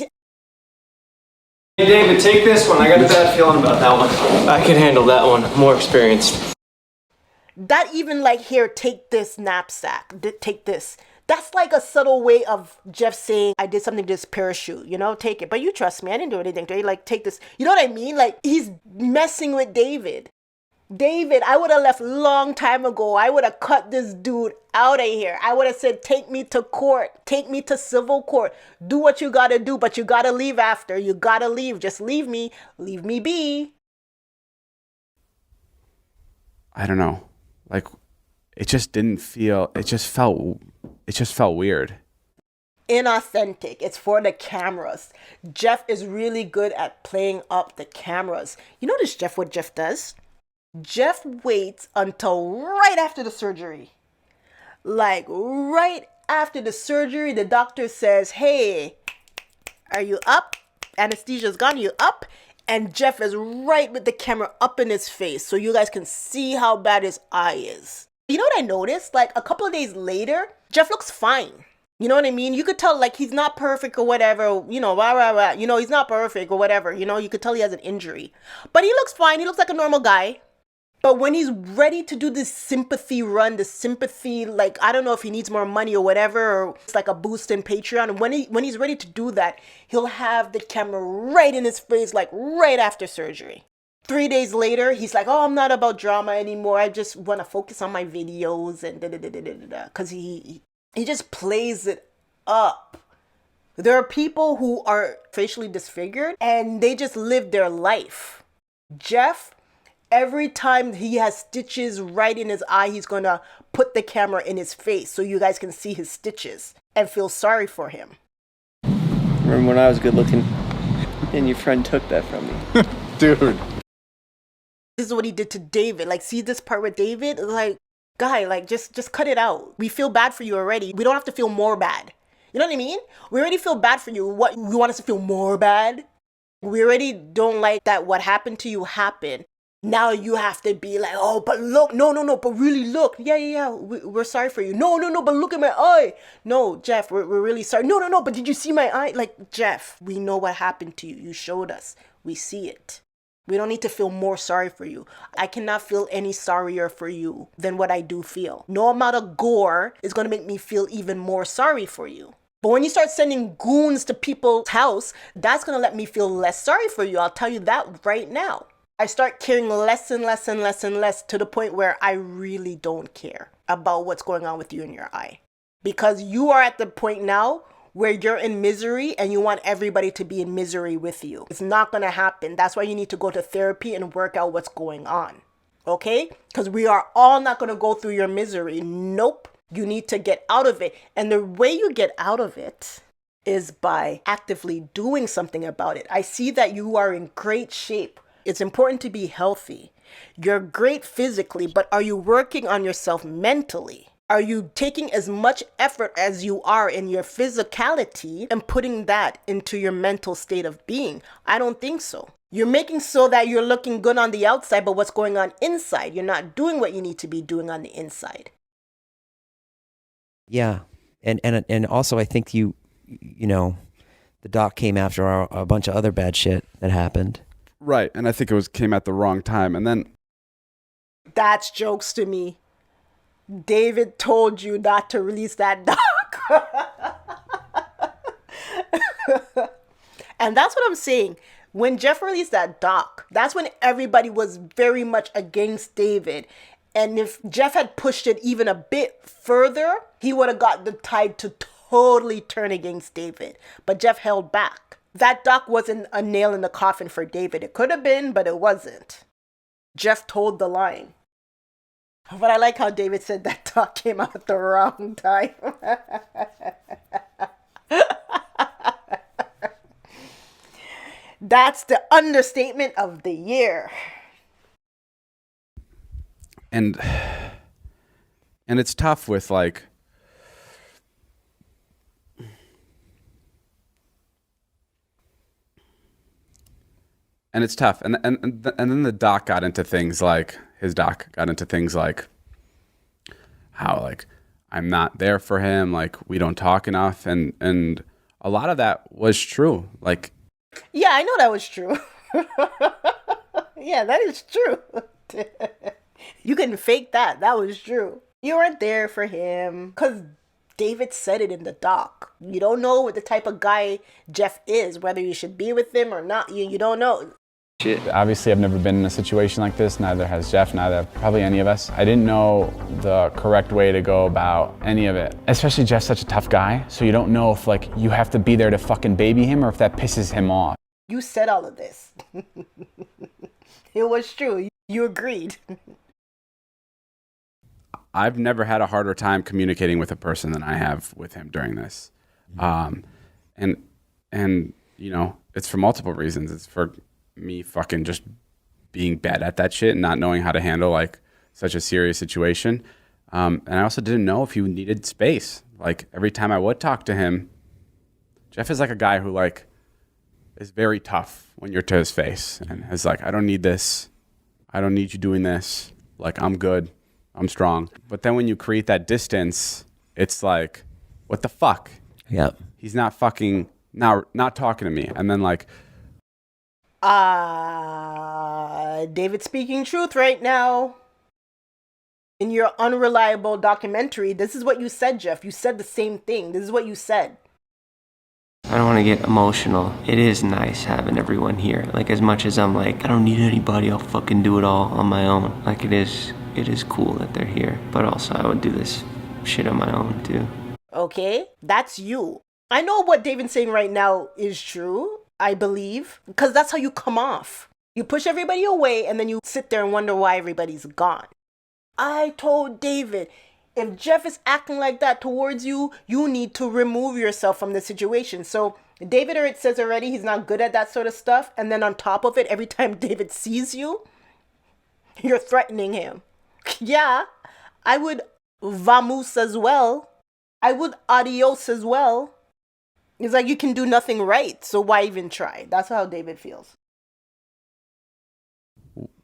Hey David, take this one. I got a bad feeling about that one. I can handle that one. I'm more experienced. That even like, here, take this knapsack, take this. That's like a subtle way of Jeff saying, I did something to this parachute, you know, take it. But you trust me, I didn't do anything to you. Like, take this. You know what I mean? Like, he's messing with David. David, I would have left long time ago. I would have cut this dude out of here. I would have said, take me to court. Take me to civil court. Do what you got to do, but you got to leave after. You got to leave. Just leave me. Leave me be. I don't know. Like, it just didn't feel, it just felt weird. Inauthentic. It's for the cameras. Jeff is really good at playing up the cameras. You notice what Jeff does? Jeff waits until right after the surgery. Like, right after the surgery, the doctor says, hey, are you up? Anesthesia's gone, you up? And Jeff is right with the camera up in his face, so you guys can see how bad his eye is. You know what I noticed? Like, a couple of days later, Jeff looks fine. You know what I mean? You could tell, like, he's not perfect or whatever, you know, You know, he's not perfect or whatever. You know, you could tell he has an injury. But he looks fine. He looks like a normal guy. But when he's ready to do this sympathy run, the sympathy, like, I don't know if he needs more money or whatever, or it's like a boost in Patreon. And when he's ready to do that, he'll have the camera right in his face, like right after surgery. 3 days later, he's like, oh, I'm not about drama anymore. I just want to focus on my videos and da-da-da-da-da-da. Because he just plays it up. There are people who are facially disfigured and they just live their life. Jeff, every time he has stitches right in his eye, he's going to put the camera in his face so you guys can see his stitches and feel sorry for him. Remember when I was good looking and your friend took that from me? Dude. This is what he did to David. Like, see this part with David? Like, guy, like, just cut it out. We feel bad for you already. We don't have to feel more bad. You know what I mean? We already feel bad for you. What, you want us to feel more bad? We already don't like that what happened to you happened. Now you have to be like, oh, but look, no, but really look. Yeah, we're sorry for you. No, but look at my eye. No, Jeff, we're really sorry. No, but did you see my eye? Like, Jeff, we know what happened to you. You showed us. We see it. We don't need to feel more sorry for you. I cannot feel any sorrier for you than what I do feel. No amount of gore is going to make me feel even more sorry for you. But when you start sending goons to people's house, that's going to let me feel less sorry for you. I'll tell you that right now. I start caring less and less and less and less to the point where I really don't care about what's going on with you in your eye. Because you are at the point now where you're in misery and you want everybody to be in misery with you. It's not going to happen. That's why you need to go to therapy and work out what's going on. Okay? Because we are all not going to go through your misery. Nope. You need to get out of it. And the way you get out of it is by actively doing something about it. I see that you are in great shape. It's important to be healthy. You're great physically, but are you working on yourself mentally? Are you taking as much effort as you are in your physicality and putting that into your mental state of being? I don't think so. You're making so that you're looking good on the outside, but what's going on inside? You're not doing what you need to be doing on the inside. Yeah. And also I think you know, the doc came after a bunch of other bad shit that happened. Right, and I think came at the wrong time. And then That's jokes to me. David told you not to release that doc. And that's what I'm saying. When Jeff released that doc, that's when everybody was very much against David. And if Jeff had pushed it even a bit further, he would have got the tide to totally turn against David. But Jeff held back. That doc wasn't a nail in the coffin for David. It could have been, but it wasn't. Jeff told the line. But I like how David said that doc came out at the wrong time. That's the understatement of the year. And it's tough with like, and it's tough. And then the doc got into things like, his doc got into things like how like I'm not there for him, like we don't talk enough, and a lot of that was true. Like, yeah, I know that was true. Yeah, that is true. You can fake that. That was true. You weren't there for him because David said it in the doc. You don't know what the type of guy Jeff is, whether you should be with him or not. You don't know. shit. Obviously, I've never been in a situation like this. Neither has Jeff, neither have probably any of us. I didn't know the correct way to go about any of it. Especially Jeff's such a tough guy, so you don't know if like you have to be there to fucking baby him or if that pisses him off. You said all of this. It was true. You agreed. I've never had a harder time communicating with a person than I have with him during this. And you know, it's for multiple reasons. It's for me fucking just being bad at that shit and not knowing how to handle like such a serious situation. And I also didn't know if he needed space. Like every time I would talk to him, Jeff is like a guy who like is very tough when you're to his face and is like, I don't need this. I don't need you doing this. Like, I'm good. I'm strong. But then when you create that distance, it's like, what the fuck? Yeah. He's not fucking, not talking to me. And then like, David speaking truth right now. In your unreliable documentary, this is what you said, Jeff. You said the same thing. This is what you said. I don't want to get emotional. It is nice having everyone here. Like, as much as I'm like, I don't need anybody, I'll fucking do it all on my own. Like, it is cool that they're here. But also, I would do this shit on my own, too. Okay, that's you. I know what David's saying right now is true, I believe, because that's how you come off. You push everybody away, and then you sit there and wonder why everybody's gone. I told David, if Jeff is acting like that towards you, you need to remove yourself from the situation. So David already says already he's not good at that sort of stuff. And then on top of it, every time David sees you, you're threatening him. Yeah, I would vamos as well. I would adios as well. It's like you can do nothing right, so why even try? That's how David feels.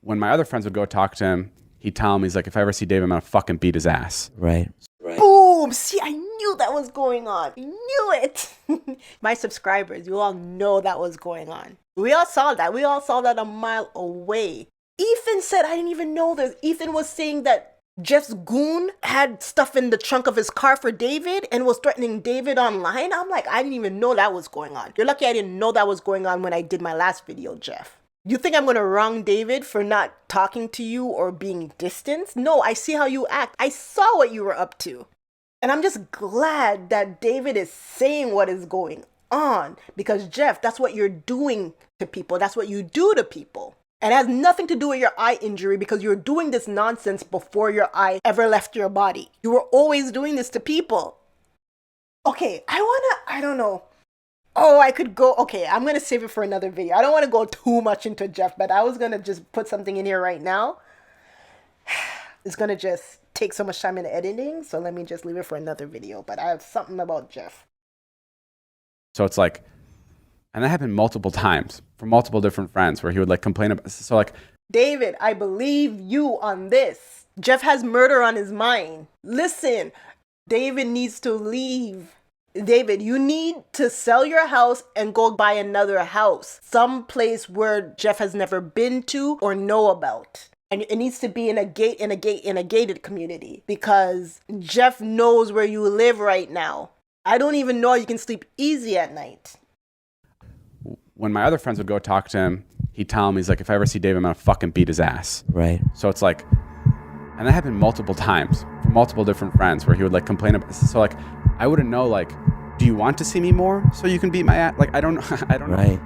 when my other friends would go talk to him, he'd tell him, he's like, if I ever see Dave, I'm going to fucking beat his ass. Right. Boom! See, I knew that was going on. I knew it. My subscribers, you all know that was going on. We all saw that. We all saw that a mile away. Ethan said, I didn't even know this. Ethan was saying that Jeff's goon had stuff in the trunk of his car for David and was threatening David online. I'm like, I didn't even know that was going on. You're lucky I didn't know that was going on when I did my last video, Jeff. You think I'm going to wrong David for not talking to you or being distant? No, I see how you act. I saw what you were up to. And I'm just glad that David is saying what is going on. Because, Jeff, that's what you're doing to people. That's what you do to people. And it has nothing to do with your eye injury because you're doing this nonsense before your eye ever left your body. You were always doing this to people. Okay, I don't know. Oh, I could go. Okay, I'm going to save it for another video. I don't want to go too much into Jeff, but I was going to just put something in here right now. It's going to just take so much time in editing, so let me just leave it for another video. But I have something about Jeff. So it's like, and that happened multiple times from multiple different friends where he would like complain about, so like, David, I believe you on this. Jeff has murder on his mind. Listen, David needs to leave. David, you need to sell your house and go buy another house. Some place where Jeff has never been to or know about. And it needs to be in a gated community, because Jeff knows where you live right now. I don't even know you can sleep easy at night. When my other friends would go talk to him, he'd tell him, he's like, if I ever see Dave, I'm gonna fucking beat his ass. Right. So it's like, and that happened multiple times from multiple different friends where he would like complain about. So like, I wouldn't know, like, do you want to see me more so you can beat my ass? Like, I don't know. Right.